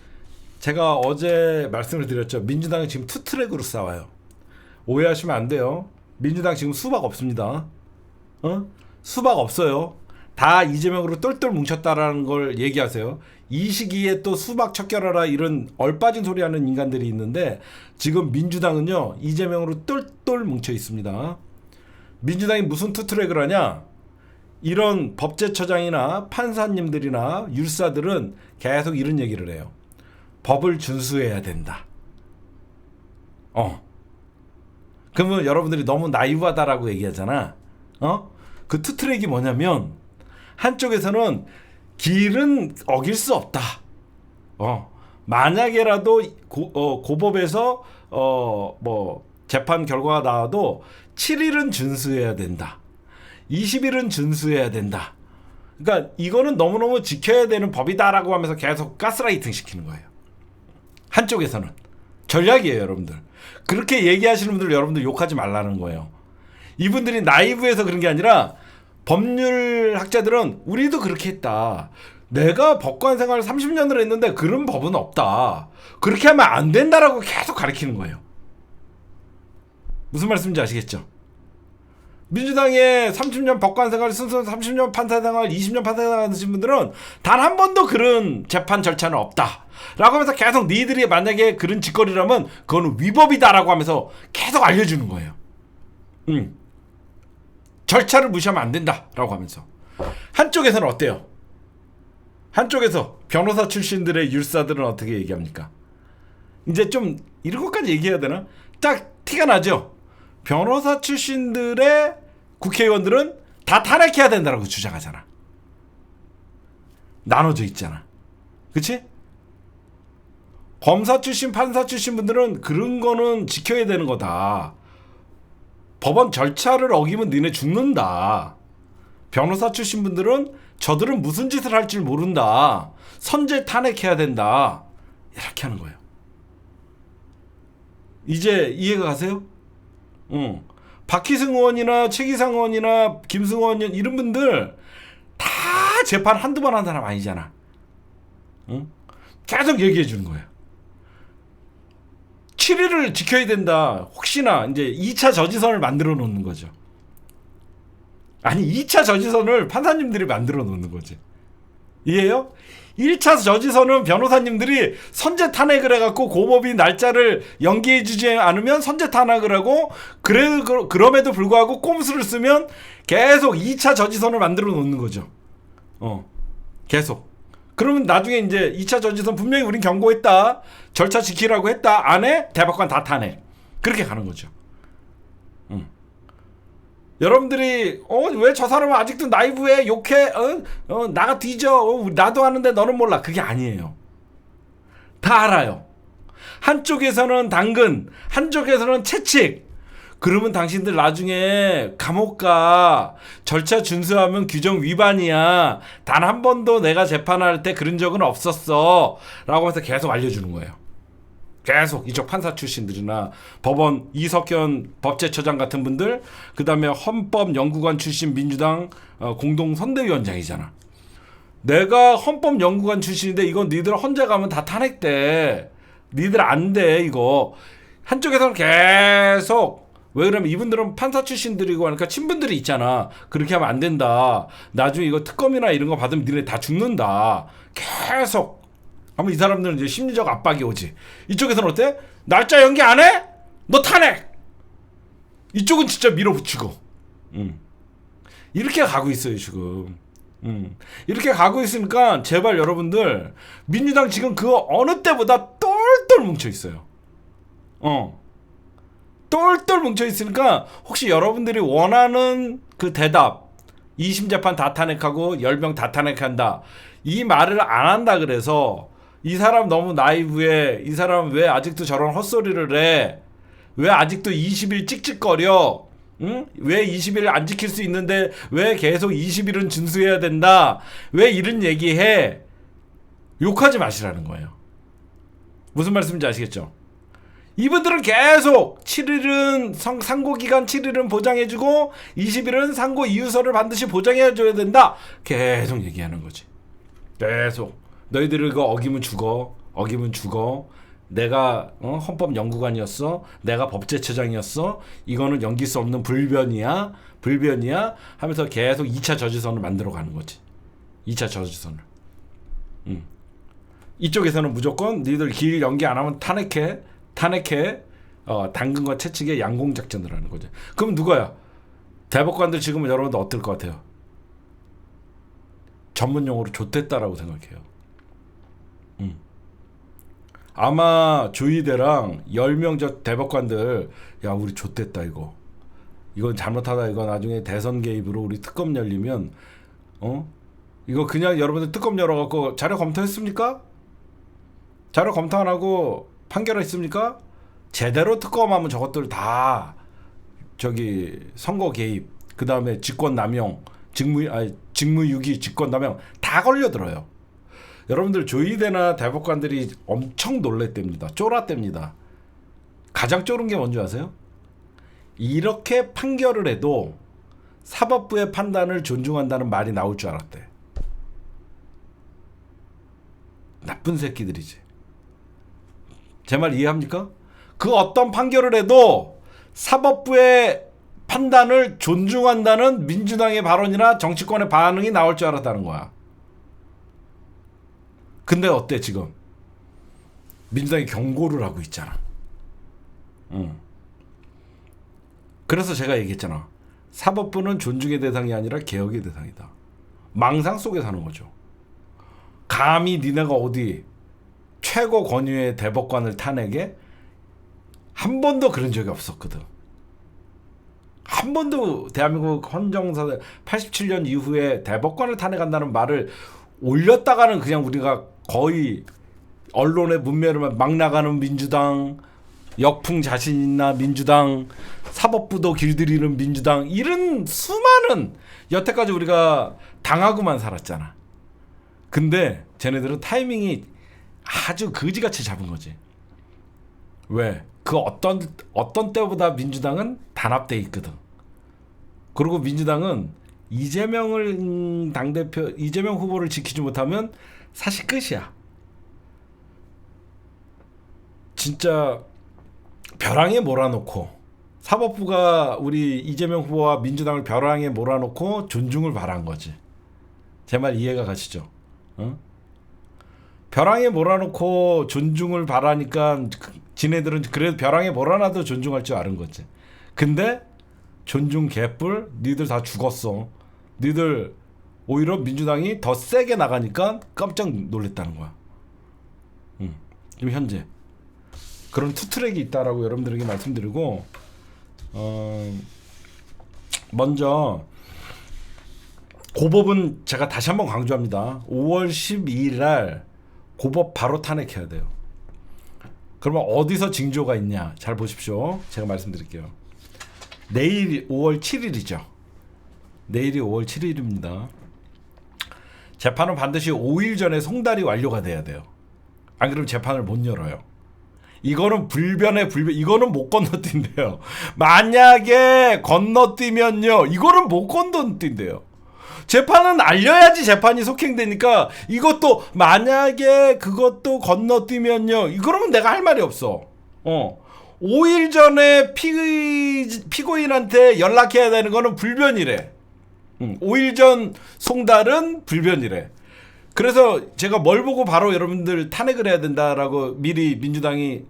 제가 어제 말씀을 드렸죠. 민주당이 지금 투트랙으로 싸워요. 오해하시면 안 돼요. 민주당 지금 수박 없습니다. 수박 없어요. 다 이재명으로 똘똘 뭉쳤다라는 걸 얘기하세요. 이 시기에 또 수박 척결하라 이런 얼빠진 소리 하는 인간들이 있는데, 지금 민주당은요 이재명으로 똘똘 뭉쳐 있습니다. 민주당이 무슨 투트랙을 하냐? 이런 법제처장이나 판사님들이나 율사들은 계속 이런 얘기를 해요. 법을 준수해야 된다. 그러면 여러분들이 너무 나이브하다라고 얘기하잖아. 그 투트랙이 뭐냐면, 한쪽에서는 길은 어길 수 없다. 만약에라도 고법에서 뭐 재판 결과가 나와도 7일은 준수해야 된다. 20일은 준수해야 된다. 그러니까 이거는 너무너무 지켜야 되는 법이다라고 하면서 계속 가스라이팅 시키는 거예요. 한쪽에서는. 전략이에요, 여러분들. 그렇게 얘기하시는 분들, 여러분들 욕하지 말라는 거예요. 이분들이 나이브해서 그런 게 아니라, 법률 학자들은 우리도 그렇게 했다. 내가 법관 생활 30년을 했는데 그런 법은 없다. 그렇게 하면 안 된다라고 계속 가르치는 거예요. 무슨 말씀인지 아시겠죠? 민주당의 30년 법관 생활, 30년 판사 생활, 20년 판사 생활 하신 분들은 단 한 번도 그런 재판 절차는 없다 라고 하면서 계속 니들이 만약에 그런 짓거리라면 그거는 위법이다 라고 하면서 계속 알려주는 거예요. 절차를 무시하면 안 된다 라고 하면서. 한쪽에서는 어때요? 한쪽에서 변호사 출신들의 율사들은 어떻게 얘기합니까? 이제 좀 이런 것까지 얘기해야 되나? 딱 티가 나죠? 변호사 출신들의 국회의원들은 다 탄핵해야 된다라고 주장하잖아. 나눠져 있잖아. 그치? 검사 출신, 판사 출신 분들은 그런 거는 지켜야 되는 거다. 법원 절차를 어기면 너네 죽는다. 변호사 출신 분들은 저들은 무슨 짓을 할 줄 모른다. 선제 탄핵해야 된다. 이렇게 하는 거예요. 이제 이해가 가세요? 박희승 의원이나 최기상 의원이나 김승호 의원 이런 분들 다 재판 한두 번 한 사람 아니잖아. 계속 얘기해 주는 거예요. 7일을 지켜야 된다. 혹시나 이제 2차 저지선을 만들어 놓는 거죠. 아니 2차 저지선을 판사님들이 만들어 놓는 거지. 이해해요? 1차 저지선은 변호사님들이 선제 탄핵을 해갖고 고법이 날짜를 연기해 주지 않으면 선제 탄핵을 하고, 그럼에도 불구하고 꼼수를 쓰면 계속 2차 저지선을 만들어 놓는 거죠. 계속. 그러면 나중에 이제 2차 저지선 분명히 우린 경고했다. 절차 지키라고 했다. 안 해? 대법관 다 탄핵. 그렇게 가는 거죠. 여러분들이 왜 저 사람은 아직도 나이브해? 욕해? 나가 뒤져. 나도 하는데 너는 몰라. 그게 아니에요. 다 알아요. 한쪽에서는 당근, 한쪽에서는 채찍. 그러면 당신들 나중에 감옥 가. 절차 준수하면 규정 위반이야. 단 한 번도 내가 재판할 때 그런 적은 없었어. 라고 해서 계속 알려주는 거예요. 계속 이쪽 판사 출신들이나 법원 이석현 법제처장 같은 분들, 그 다음에 헌법연구관 출신 민주당 공동선대위원장이잖아. 내가 헌법연구관 출신인데 이건 니들 헌재 가면 다 탄핵돼. 니들 안 돼 이거. 한쪽에서는 계속, 왜 그러면 이분들은 판사 출신들이고 하니까 친분들이 있잖아. 그렇게 하면 안 된다. 나중에 이거 특검이나 이런 거 받으면 니네 다 죽는다. 계속 하면 이 사람들은 이제 심리적 압박이 오지. 이쪽에서는 어때? 날짜 연기 안 해? 너 탄핵! 이쪽은 진짜 밀어붙이고. 이렇게 가고 있어요 지금. 이렇게 가고 있으니까 제발 여러분들, 민주당 지금 그 어느 때보다 똘똘 뭉쳐 있어요. 똘똘 뭉쳐 있으니까 혹시 여러분들이 원하는 그 대답, 2심 재판 다 탄핵하고 10명 다 탄핵한다, 이 말을 안 한다 그래서 이 사람 너무 나이브해, 이 사람 왜 아직도 저런 헛소리를 해, 왜 아직도 20일 찍찍거려, 응? 왜 20일 안 지킬 수 있는데 왜 계속 20일은 준수해야 된다, 왜 이런 얘기해, 욕하지 마시라는 거예요. 무슨 말씀인지 아시겠죠? 이분들은 계속 7일은 상고기간 7일은 보장해주고 20일은 상고 이유서를 반드시 보장해줘야 된다, 계속 얘기하는 거지. 계속 너희들 이거 어기면 죽어, 어기면 죽어, 내가 헌법연구관이었어, 내가 법제처장이었어, 이거는 넘길 수 없는 불변이야, 불변이야 하면서 계속 2차 저지선을 만들어가는 거지. 2차 저지선을. 이쪽에서는 무조건 너희들 길 연기 안 하면 탄핵해, 당근과 채찍의 양공작전을 하는 거죠. 그럼 누가야? 대법관들 지금은 여러분들 어떨 것 같아요? 전문용어로 좆됐다라고 생각해요. 아마 조이대랑 10명 저 대법관들, 야 우리 좆됐다 이건 잘못하다, 이거 나중에 대선 개입으로 우리 특검 열리면 이거 그냥 여러분들 특검 열어갖고 자료 검토했습니까? 자료 검토 안 하고 판결했습니까? 제대로 특검하면 저것들 다 저기 선거 개입, 그 다음에 직권남용, 직무유기, 직권남용 다 걸려들어요. 여러분들 조이대나 대법관들이 엄청 놀랬답니다. 쫄았답니다. 가장 쫄은 게 뭔지 아세요? 이렇게 판결을 해도 사법부의 판단을 존중한다는 말이 나올 줄 알았대. 나쁜 새끼들이지. 제 말 이해합니까? 그 어떤 판결을 해도 사법부의 판단을 존중한다는 민주당의 발언이나 정치권의 반응이 나올 줄 알았다는 거야. 근데 어때 지금? 민주당이 경고를 하고 있잖아. 그래서 제가 얘기했잖아. 사법부는 존중의 대상이 아니라 개혁의 대상이다. 망상 속에 사는 거죠. 감히 니네가 어디 최고 권위의 대법관을 탄핵해? 한 번도 그런 적이 없었거든. 한 번도 대한민국 헌정사 87년 이후에 대법관을 탄핵한다는 말을 올렸다가는 그냥 우리가 거의 언론의 문매를 막 나가는 민주당, 역풍 자신 있나 민주당, 사법부도 길들이는 민주당, 이런 수많은 여태까지 우리가 당하고만 살았잖아. 근데 쟤네들은 타이밍이 아주 거지같이 잡은 거지. 왜? 그 어떤 때보다 민주당은 단합돼 있거든. 그리고 민주당은 이재명 후보를 지키지 못하면 사실 끝이야. 진짜 벼랑에 몰아놓고, 사법부가 우리 이재명 후보와 민주당을 벼랑에 몰아놓고 존중을 바란 거지. 제 말 이해가 가시죠? 벼랑에 몰아놓고 존중을 바라니까 지네들은 그래도 벼랑에 몰아놔도 존중할 줄 아는 거지. 근데 존중 개뿔, 니들 다 죽었어. 니들 오히려 민주당이 더 세게 나가니까 깜짝 놀랐다는 거야. 지금 현재 그런 투트랙이 있다라고 여러분들에게 말씀드리고, 먼저 고법은 제가 다시 한번 강조합니다. 5월 12일 날 고법 바로 탄핵해야 돼요. 그러면 어디서 징조가 있냐? 잘 보십시오. 제가 말씀드릴게요. 내일 5월 7일이죠. 내일이 5월 7일입니다. 재판은 반드시 5일 전에 송달이 완료가 돼야 돼요. 안 그러면 재판을 못 열어요. 이거는 불변의 불변, 이거는 못 건너뛴대요. 만약에 건너뛰면요, 이거는 못 건너뛴대요. 재판은 알려야지 재판이 속행되니까 이것도 만약에 그것도 건너뛰면요, 이거는 내가 할 말이 없어. 5일 전에 피고인한테 연락해야 되는 거는 불변이래. 5일 전 송달은 불변이래. 그래서 제가 뭘 보고 바로 여러분들 탄핵을 해야 된다라고 미리 민주당이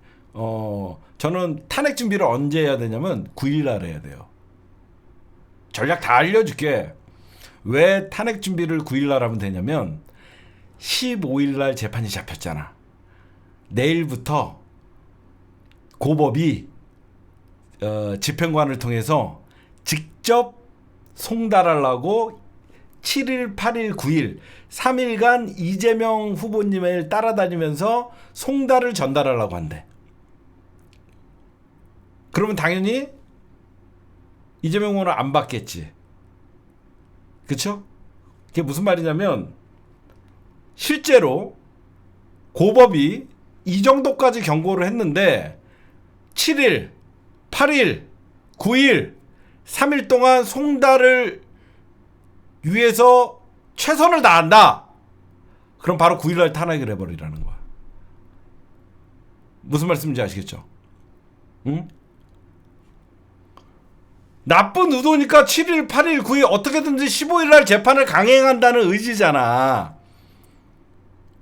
저는 탄핵 준비를 언제 해야 되냐면 9일 날 해야 돼요. 전략 다 알려줄게. 왜 탄핵 준비를 9일 날 하면 되냐면 15일 날 재판이 잡혔잖아. 내일부터 고법이 집행관을 통해서 직접 송달하려고 7일, 8일, 9일 3일간 이재명 후보님을 따라다니면서 송달을 전달하려고 한대. 그러면 당연히 이재명 후보는 안 받겠지. 그쵸? 그게 무슨 말이냐면 실제로 고법이 이 정도까지 경고를 했는데 7일, 8일, 9일 3일 동안 송달을 위해서 최선을 다한다. 그럼 바로 9일날 탄핵을 해버리라는 거야. 무슨 말씀인지 아시겠죠? 응? 나쁜 의도니까 7일, 8일, 9일 어떻게든지 15일날 재판을 강행한다는 의지잖아.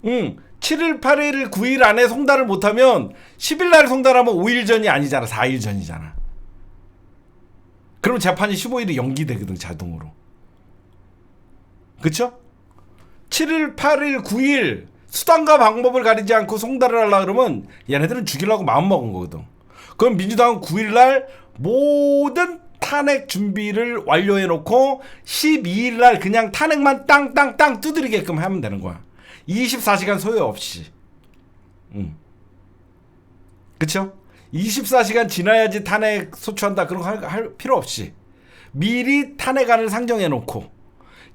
응. 7일, 8일, 9일 안에 송달을 못하면 10일날 송달하면 5일 전이 아니잖아. 4일 전이잖아. 그럼 재판이 15일이 연기되거든, 자동으로. 그쵸? 7일, 8일, 9일 수단과 방법을 가리지 않고 송달을 하려고 그러면 얘네들은 죽이려고 마음먹은 거거든. 그럼 민주당은 9일날 모든 탄핵 준비를 완료해놓고 12일날 그냥 탄핵만 땅땅땅 두드리게끔 하면 되는 거야. 24시간 소요없이. 그쵸? 24시간 지나야지 탄핵 소추한다 그런 거 할 필요 없이 미리 탄핵안을 상정해놓고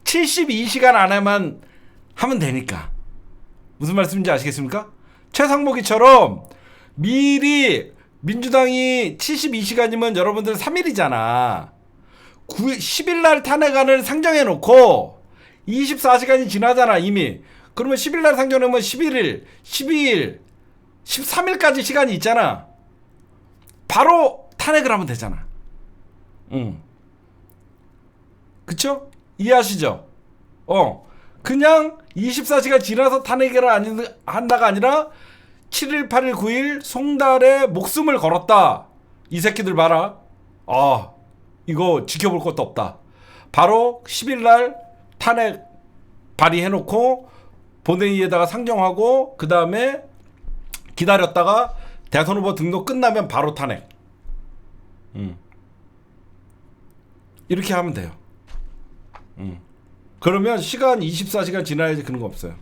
72시간 안에만 하면 되니까. 무슨 말씀인지 아시겠습니까? 최상목이처럼 미리 민주당이 72시간이면 여러분들 3일이잖아. 10일날 탄핵안을 상정해놓고 24시간이 지나잖아 이미. 그러면 10일날 상정하면 11일, 12일, 13일까지 시간이 있잖아. 바로 탄핵을 하면 되잖아. 그쵸? 이해하시죠? 그냥 24시간 지나서 탄핵을 한다가 아니라 7일, 8일, 9일 송달에 목숨을 걸었다. 이 새끼들 봐라. 이거 지켜볼 것도 없다. 바로 10일날 탄핵 발의해놓고 본회의에다가 상정하고 그 다음에 기다렸다가 대선 후보 등록 끝나면 바로 탄핵. 이렇게 하면 돼요. 그러면 시간 24시간 지나야지 그런 거 없어요.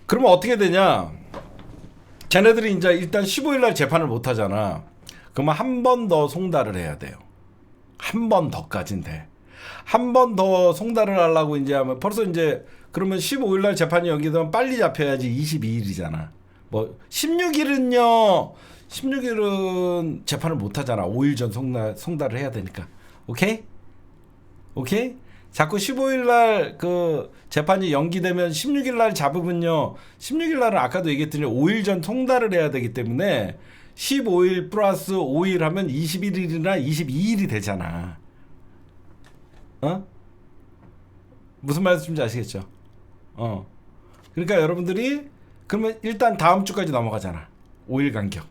그러면 어떻게 되냐? 쟤네들이 이제 일단 15일날 재판을 못 하잖아. 그러면 한 번 더 송달을 해야 돼요. 한 번 더까진 돼. 한 번 더 송달을 하려고 이제 하면 벌써 이제 그러면 15일날 재판이 연기되면 빨리 잡혀야지 22일이잖아. 뭐 16일은 재판을 못 하잖아. 5일 전 송달을 해야 되니까. 오케이? 오케이? 자꾸 15일날 그 재판이 연기되면 16일날 잡으면요. 16일날은 아까도 얘기했더니 5일 전 송달을 해야 되기 때문에 15일 플러스 5일 하면 21일이나 22일이 되잖아. 무슨 말씀인지 아시겠죠? 그러니까 여러분들이 그러면 일단 다음 주까지 넘어가잖아. 5일 간격.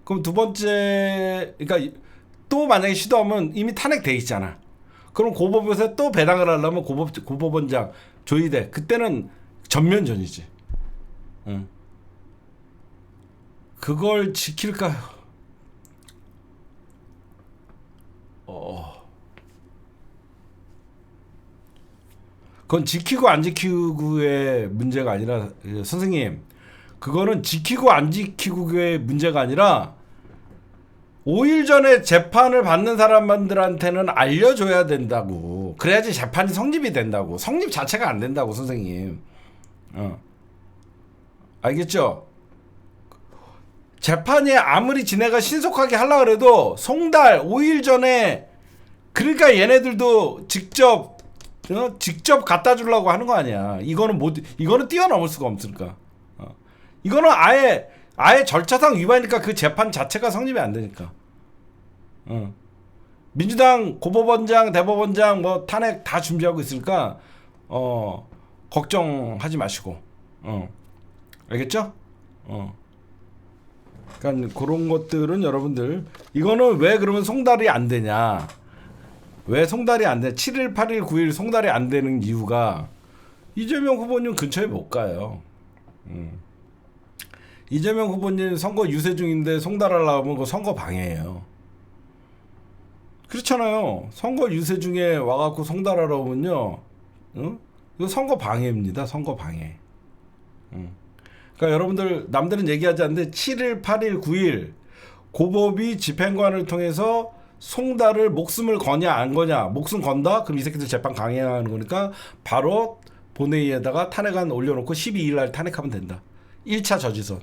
그럼 두 번째, 그러니까 또 만약에 시도하면 이미 탄핵돼 있잖아. 그럼 고법에서 또 배당을 하려면 고법원장 조의돼. 그때는 전면전이지. 그걸 지킬까요? 그건 지키고 안 지키고의 문제가 아니라 선생님 그거는 지키고 안 지키고의 문제가 아니라 5일 전에 재판을 받는 사람들한테는 알려줘야 된다고. 그래야지 재판이 성립이 된다고. 성립 자체가 안 된다고, 선생님. 알겠죠? 재판이 아무리 지네가 신속하게 하려고 그래도 송달 5일 전에, 그러니까 얘네들도 직접 갖다 주려고 하는 거 아니야. 이거는 뛰어넘을 수가 없으니까. 이거는 아예 절차상 위반이니까 그 재판 자체가 성립이 안 되니까. 민주당 고법원장, 대법원장 뭐 탄핵 다 준비하고 있으니까 걱정하지 마시고. 알겠죠? 그러니까 그런 것들은 여러분들, 이거는 왜 그러면 송달이 안 되냐? 왜 송달이 안 돼? 7일, 8일, 9일 송달이 안 되는 이유가 이재명 후보님 근처에 못 가요. 이재명 후보님 선거 유세 중인데 송달하려고 하면 그거 선거 방해예요. 그렇잖아요. 선거 유세 중에 와갖고 송달하라고 하면요, 이거 선거 방해입니다. 선거 방해. 그러니까 여러분들, 남들은 얘기하지 않는데 7일, 8일, 9일 고법이 집행관을 통해서 송달을 목숨을 거냐 안 거냐. 목숨 건다? 그럼 이 새끼들 재판 강행하는 거니까 바로 본회의에다가 탄핵안 올려놓고 12일 날 탄핵하면 된다. 1차 저지선.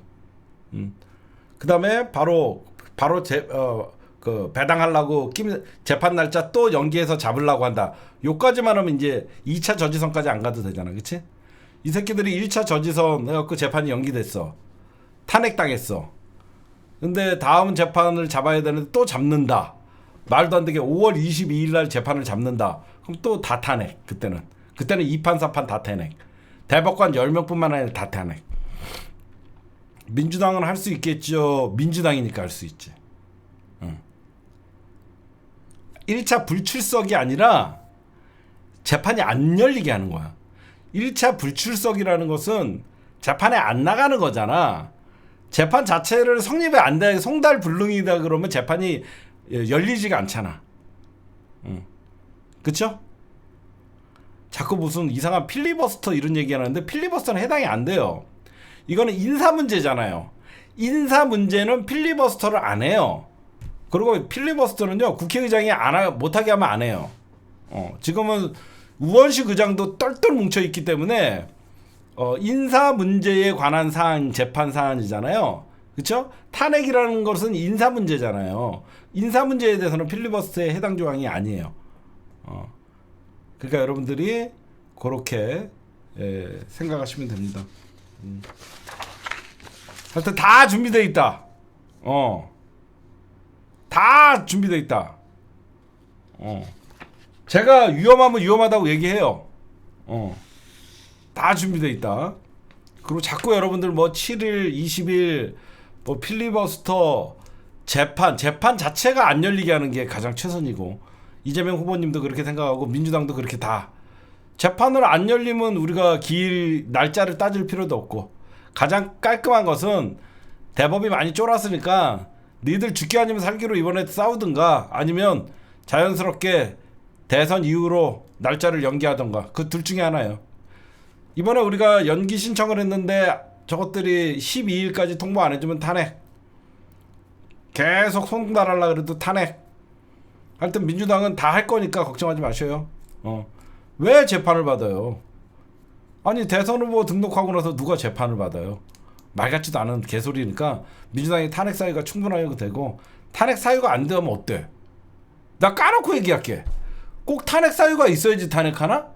그 다음에 바로 배당하려고 재판 날짜 또 연기해서 잡으려고 한다. 요까지만 하면 이제 2차 저지선까지 안 가도 되잖아. 그치? 이 새끼들이 1차 저지선 해갖고 재판이 연기됐어. 탄핵당했어. 근데 다음 재판을 잡아야 되는데 또 잡는다. 말도 안 되게 5월 22일 날 재판을 잡는다. 그럼 또 다 탄핵. 그때는 2판 4판 다 탄핵. 대법관 10명뿐만 아니라 다 탄핵. 민주당은 할 수 있겠죠. 민주당이니까 할 수 있지. 1차 불출석이 아니라 재판이 안 열리게 하는 거야. 1차 불출석이라는 것은 재판에 안 나가는 거잖아. 재판 자체를 성립이 안 돼. 송달 불능이다 그러면 재판이 열리지가 않잖아. 그쵸? 자꾸 무슨 이상한 필리버스터 이런 얘기 하는데 필리버스터는 해당이 안 돼요. 이거는 인사 문제잖아요. 인사 문제는 필리버스터를 안 해요. 그리고 필리버스터는요, 국회의장이 못하게 하면 안 해요. 지금은 우원식 의장도 똘똘 뭉쳐있기 때문에 인사 문제에 관한 사안, 재판 사안이잖아요. 그쵸? 탄핵이라는 것은 인사 문제잖아요. 인사 문제에 대해서는 필리버스터에 해당 조항이 아니에요. 그러니까 여러분들이 그렇게 생각하시면 됩니다. 하여튼 다 준비되어 있다. 다 준비되어 있다. 제가 위험하면 위험하다고 얘기해요. 다 준비되어 있다. 그리고 자꾸 여러분들 뭐 7일, 20일 뭐 필리버스터 재판 자체가 안 열리게 하는 게 가장 최선이고, 이재명 후보님도 그렇게 생각하고 민주당도 그렇게 다 재판을 안 열리면 우리가 날짜를 따질 필요도 없고, 가장 깔끔한 것은 대법이 많이 쫄았으니까 니들 죽기 아니면 살기로 이번에 싸우든가 아니면 자연스럽게 대선 이후로 날짜를 연기하던가, 그 둘 중에 하나예요. 이번에 우리가 연기 신청을 했는데 저것들이 12일까지 통보 안 해주면 탄핵. 계속 송달하려고 그래도 탄핵. 하여튼 민주당은 다 할 거니까 걱정하지 마셔요. 왜 재판을 받아요? 아니, 대선 후보 등록하고 나서 누가 재판을 받아요? 말 같지도 않은 개소리니까 민주당이 탄핵 사유가 충분하게 되고, 탄핵 사유가 안 되면 어때? 나 까놓고 얘기할게. 꼭 탄핵 사유가 있어야지 탄핵하나?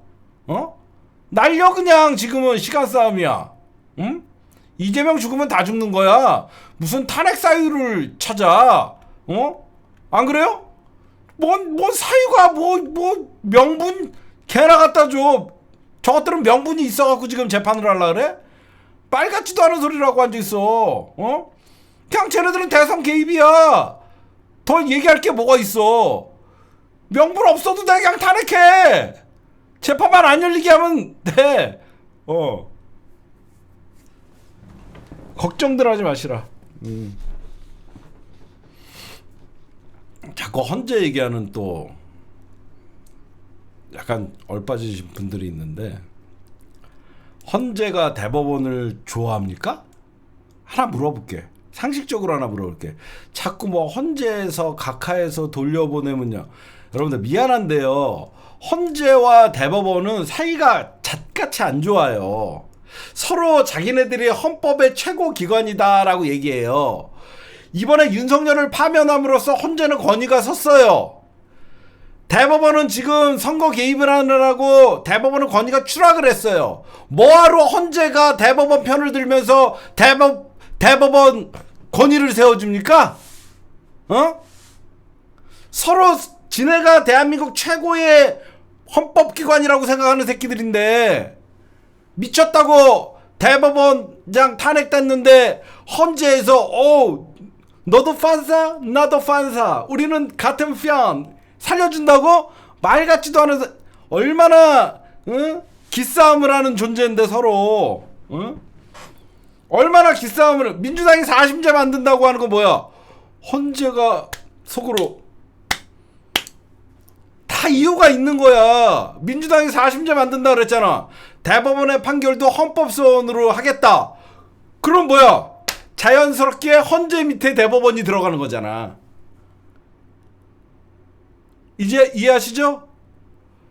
날려 그냥. 지금은 시간 싸움이야. 응? 이재명 죽으면 다 죽는 거야. 무슨 탄핵 사유를 찾아? 안 그래요? 뭔 사유가 명분 개나 갖다 줘. 저것들은 명분이 있어갖고 지금 재판을 하려고 그래? 말 같지도 않은 소리라고 앉아있어. 그냥 쟤네들은 대선 개입이야. 더 얘기할 게 뭐가 있어. 명분 없어도 돼. 그냥 탄핵해. 재판만 안 열리게 하면 돼. 걱정들 하지 마시라. 자꾸 헌재 얘기하는 또 약간 얼빠지신 분들이 있는데, 헌재가 대법원을 좋아합니까? 하나 물어볼게. 상식적으로 하나 물어볼게. 자꾸 뭐 헌재에서 각하에서 돌려보내면요. 여러분들 미안한데요. 헌재와 대법원은 사이가 잣같이 안 좋아요. 서로 자기네들이 헌법의 최고 기관이다라고 얘기해요. 이번에 윤석열을 파면함으로써 헌재는 건의가 섰어요. 대법원은 지금 선거 개입을 하느라고 대법원은 건의가 추락을 했어요. 뭐하러 헌재가 대법원 편을 들면서 대법원 건의를 세워줍니까? 서로 지네가 대한민국 최고의 헌법기관이라고 생각하는 새끼들인데 미쳤다고 대법원장 탄핵됐는데 헌재에서 너도 판사 나도 판사 우리는 같은 편 살려준다고? 말 같지도 않은 얼마나 기싸움을 하는 존재인데 서로 얼마나 기싸움을 민주당이 40제 만든다고 하는 거 뭐야? 헌재가 속으로 다 이유가 있는 거야. 민주당이 40제 만든다 그랬잖아. 대법원의 판결도 헌법소원으로 하겠다. 그럼 뭐야? 자연스럽게 헌재 밑에 대법원이 들어가는 거잖아. 이제 이해하시죠?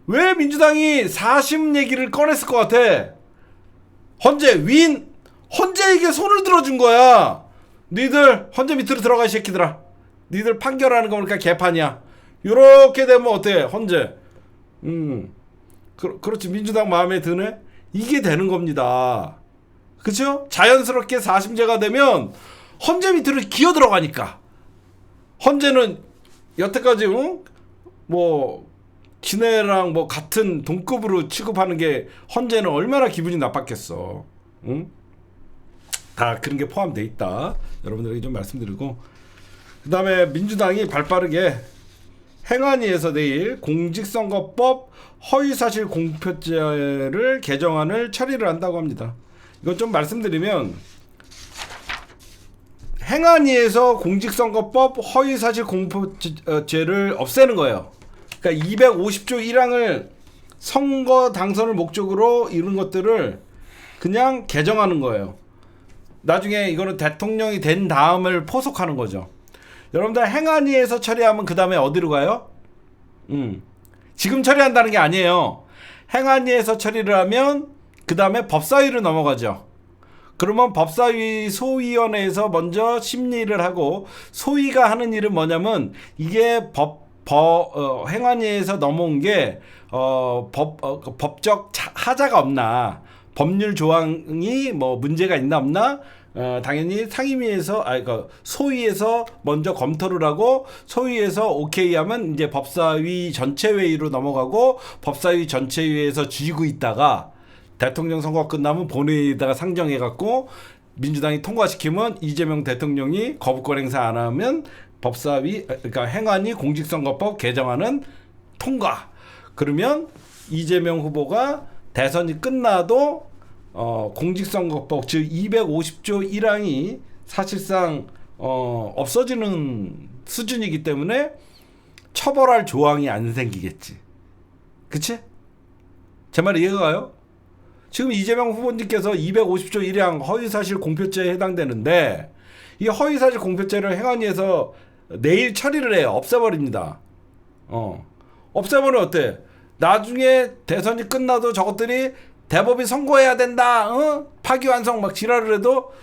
왜 민주당이 40 얘기를 꺼냈을 것 같아? 헌재에게 손을 들어준 거야. 니들 헌재 밑으로 들어가 이 새끼들아. 니들 판결하는 거 보니까 개판이야. 요렇게 되면 어때? 헌재. 그렇지. 민주당 마음에 드네? 이게 되는 겁니다. 그쵸? 자연스럽게 40제가 되면 헌재 밑으로 기어 들어가니까. 헌재는 여태까지 뭐 지네랑 뭐 같은 동급으로 취급하는 게 헌재는 얼마나 기분이 나빴겠어. 다 그런 게 포함되어 있다. 여러분들에게 좀 말씀드리고, 그 다음에 민주당이 발빠르게 행안위에서 내일 공직선거법 허위사실 공표죄를 개정안을 처리를 한다고 합니다. 이건 좀 말씀드리면 행안위에서 공직선거법 허위사실 공표죄를 없애는 거예요. 그러니까 250조 1항을 선거 당선을 목적으로 이룬 것들을 그냥 개정하는 거예요. 나중에 이거는 대통령이 된 다음을 포석하는 거죠. 여러분들 행안위에서 처리하면 그 다음에 어디로 가요? 지금 처리한다는 게 아니에요. 행안위에서 처리를 하면 그 다음에 법사위로 넘어가죠. 그러면 법사위 소위원회에서 먼저 심리를 하고, 소위가 하는 일은 뭐냐면 이게 행안위에서 넘어온 게 법적 하자가 없나, 법률 조항이 뭐 문제가 있나 없나, 당연히 상임위에서 그러니까 소위에서 먼저 검토를 하고, 소위에서 오케이 하면 이제 법사위 전체회의로 넘어가고, 법사위 전체회의에서 쥐고 있다가 대통령 선거 끝나면 본회의에다가 상정해갖고 민주당이 통과시키면 이재명 대통령이 거부권 행사 안 하면 법사위, 그러니까 행안위 공직선거법 개정안은 통과. 그러면 이재명 후보가 대선이 끝나도 공직선거법 즉 250조 1항이 사실상 없어지는 수준이기 때문에 처벌할 조항이 안 생기겠지. 그치? 제 말 이해가 가요? 지금 이재명 후보님께서 250조 1항 허위사실 공표죄에 해당되는데, 이 허위사실 공표죄를 행안위에서 내일 처리를 해요. 없애버립니다. 없애버리면 어때? 나중에 대선이 끝나도 저것들이 대법이 선고해야 된다, 파기환송 막 지랄을 해도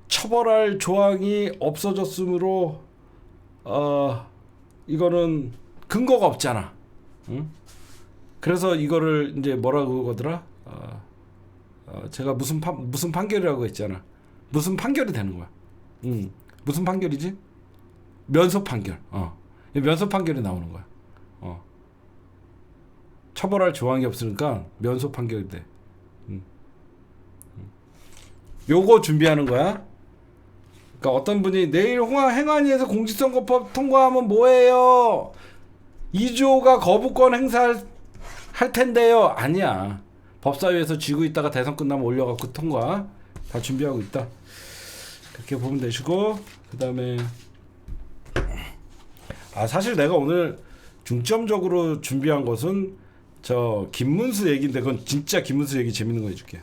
처벌할 조항이 없어졌으므로 이거는 근거가 없잖아. 그래서 이거를 이제 뭐라고 그러더라? 제가 무슨 판결이라고 했잖아. 무슨 판결이 되는 거야. 무슨 판결이지? 면소 판결. 면소 판결이 나오는 거야. 처벌할 조항이 없으니까 면소 판결이 돼. 요거 준비하는 거야. 그러니까 어떤 분이 내일 행안위에서 공직선거법 통과하면 뭐해요? 2조가 거부권 행사할 텐데요. 아니야. 법사위에서 쥐고 있다가 대선 끝나면 올려갖고 통과. 다 준비하고 있다. 그렇게 보면 되시고, 그 다음에 사실 내가 오늘 중점적으로 준비한 것은 저 김문수 얘기인데, 그건 진짜 김문수 얘기 재밌는 거 해줄게.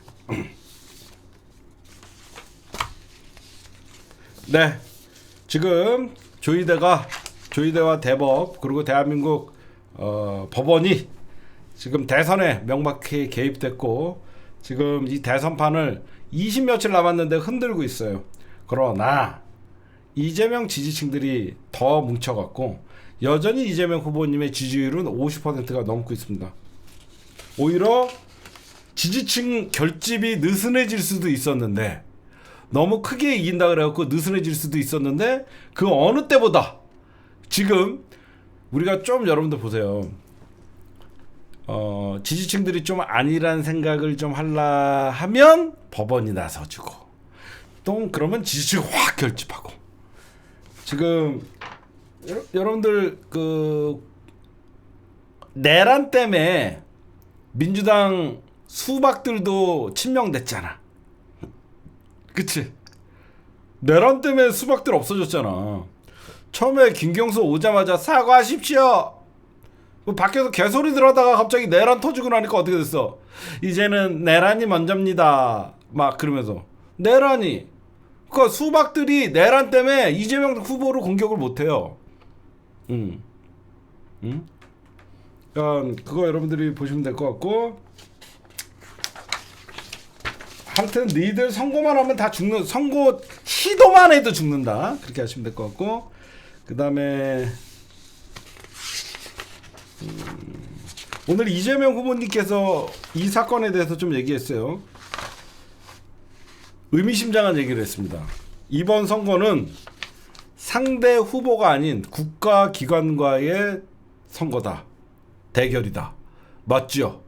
네, 지금 조이대와 대법 그리고 대한민국 법원이 지금 대선에 명백히 개입됐고 지금 이 대선판을 20며칠 남았는데 흔들고 있어요. 그러나 이재명 지지층들이 더 뭉쳐갖고 여전히 이재명 후보님의 지지율은 50%가 넘고 있습니다. 오히려 지지층 결집이 느슨해질 수도 있었는데 너무 크게 이긴다 그래갖고 느슨해질 수도 있었는데 그 어느 때보다 지금 우리가 좀 여러분들 보세요. 지지층들이 좀 아니란 생각을 좀 할라 하면 법원이 나서주고 또 그러면 지지층 확 결집하고 지금 여러분들 그 내란 때문에 민주당 수박들도 침명됐잖아. 그치? 내란 때문에 수박들 없어졌잖아. 처음에 김경수 오자마자 사과하십시오. 뭐 밖에서 개소리 들어다가 갑자기 내란 터지고 나니까 어떻게 됐어? 이제는 내란이 먼저입니다. 막 그러면서 내란이 그 수박들이 내란 때문에 이재명 후보를 공격을 못해요. 그러니까 그거 여러분들이 보시면 될 것 같고 하여튼 니들 선고만 하면 다 죽는 선고 시도만 해도 죽는다 그렇게 하시면 될 것 같고 그 다음에 오늘 이재명 후보님께서 이 사건에 대해서 좀 얘기했어요. 의미심장한 얘기를 했습니다. 이번 선거는 상대 후보가 아닌 국가기관과의 선거다. 대결이다. 맞죠?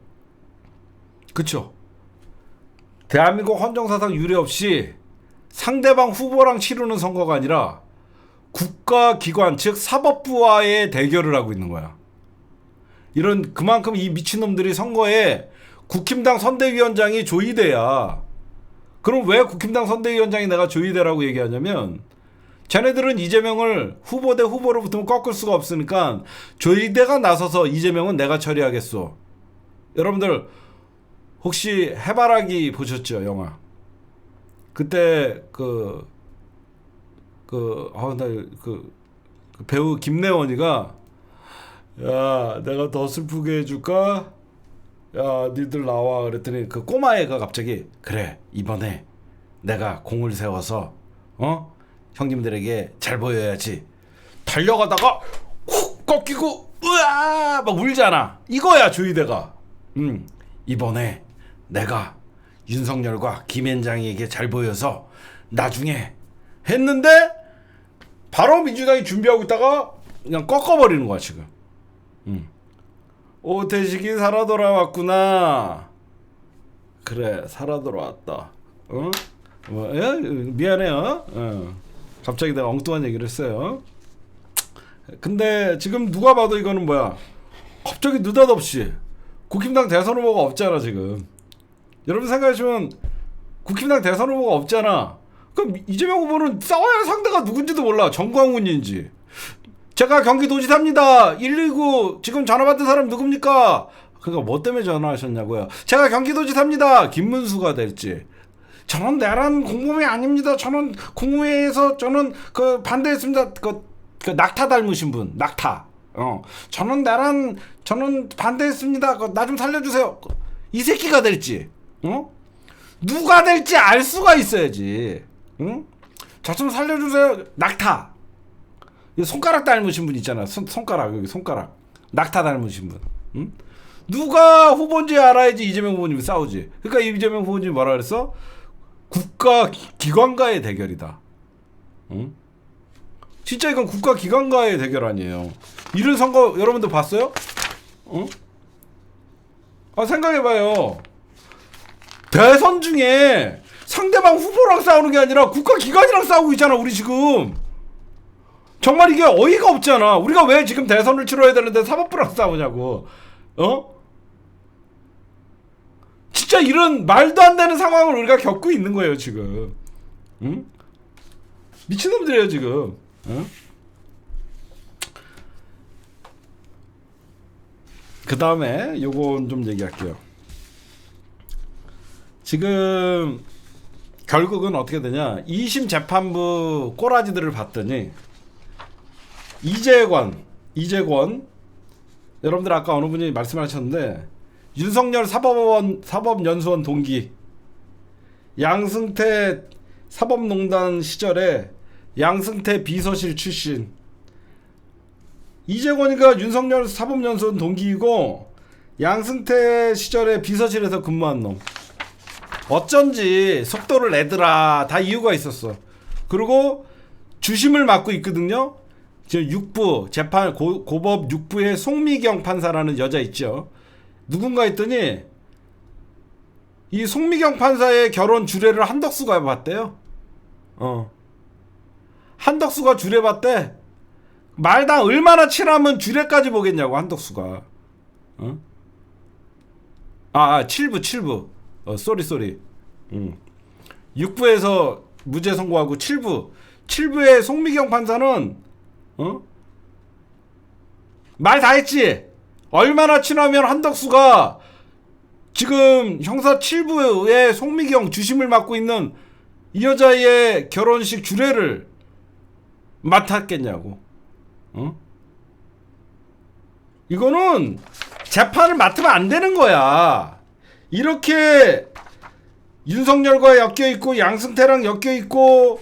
그쵸? 대한민국 헌정사상 유례 없이 상대방 후보랑 치르는 선거가 아니라 국가기관 즉 사법부와의 대결을 하고 있는 거야. 이런 그만큼 이 미친놈들이 선거에 국힘당 선대위원장이 조이대야. 그럼 왜 국힘당 선대위원장이 내가 조이대라고 얘기하냐면 쟤네들은 이재명을 후보 대 후보로 붙으면 꺾을 수가 없으니까 조이대가 나서서 이재명은 내가 처리하겠소. 여러분들 혹시 해바라기 보셨죠? 영화. 그때 그 배우 김래원이가 야 내가 더 슬프게 해줄까? 야 니들 나와 그랬더니 그 꼬마애가 갑자기 그래 이번에 내가 공을 세워서 형님들에게 잘 보여야지. 달려가다가 훅 꺾이고 으아 막 울잖아. 이거야 조이대가. 이번에 내가 윤석열과 김앤장에게 잘 보여서 나중에 했는데 바로 민주당이 준비하고 있다가 그냥 꺾어버리는 거야 지금. 오태식이 살아 돌아왔구나. 그래 살아 돌아왔다. 미안해요. 갑자기 내가 엉뚱한 얘기를 했어요. 근데 지금 누가 봐도 이거는 뭐야? 갑자기 느닷없이 국힘당 대선 후보가 없잖아 지금. 여러분 생각하시면 국힘당 대선 후보가 없잖아. 그럼 이재명 후보는 싸워야 할 상대가 누군지도 몰라. 정광훈인지. 제가 경기도지사입니다. 119 지금 전화 받은 사람 누굽니까? 그러니까 뭐 때문에 전화하셨냐고요. 제가 경기도지사입니다. 김문수가 될지. 저는 내란 공범이 아닙니다. 저는 국무회의에서 저는 그 반대했습니다. 그 낙타 닮으신 분. 낙타. 저는 반대했습니다. 나 좀 살려주세요. 이 새끼가 될지. 누가 될지 알 수가 있어야지. 저 좀 살려주세요. 낙타. 손가락 닮으신 분 있잖아. 손가락 여기 손가락. 낙타 닮으신 분. 누가 후보인지 알아야지 이재명 후보님이 싸우지. 그러니까 이재명 후보님이 뭐라 그랬어? 국가기관과의 대결이다. 진짜 이건 국가기관과의 대결 아니에요. 이런 선거 여러분들 봤어요? 생각해봐요. 대선 중에 상대방 후보랑 싸우는 게 아니라 국가기관이랑 싸우고 있잖아 우리 지금. 정말 이게 어이가 없잖아. 우리가 왜 지금 대선을 치러야 되는데 사법부랑 싸우냐고. 진짜 이런 말도 안 되는 상황을 우리가 겪고 있는 거예요 지금. 미친놈들이에요 지금. 그 다음에 요건 좀 얘기할게요. 지금 결국은 어떻게 되냐, 2심 재판부 꼬라지들을 봤더니 이재권 여러분들 아까 어느 분이 말씀하셨는데 윤석열 사법연수원 동기, 양승태 사법농단 시절에 양승태 비서실 출신, 이재권이가 윤석열 사법연수원 동기이고 양승태 시절에 비서실에서 근무한 놈. 어쩐지 속도를 내더라. 다 이유가 있었어. 그리고 주심을 맡고 있거든요. 지금 6부 재판 고법 6부의 송미경 판사라는 여자 있죠. 누군가 했더니 이 송미경 판사의 결혼 주례를 한덕수가 봤대요. 한덕수가 주례 봤대. 말당 얼마나 친하면 주례까지 보겠냐고, 한덕수가. 7부. 쏘리. 6부에서 무죄 선고하고 7부의 송미경 판사는 말 다 했지. 얼마나 친하면 한덕수가 지금 형사 7부의 송미경 주심을 맡고 있는 이 여자의 결혼식 주례를 맡았겠냐고. 이거는 재판을 맡으면 안 되는 거야. 이렇게 윤석열과 엮여있고 양승태랑 엮여있고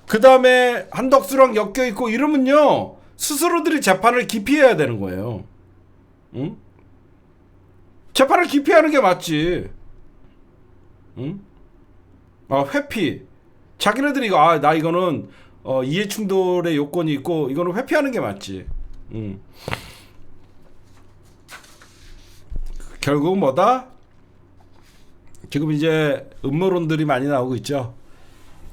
그 다음에 한덕수랑 엮여있고 이러면요, 스스로들이 재판을 기피해야 되는 거예요. 응? 재판을 기피하는 게 맞지. 응? 회피. 자기네들이 나 이거는 이해충돌의 요건이 있고 이거는 회피하는 게 맞지. 결국 뭐다? 지금 이제 음모론들이 많이 나오고 있죠.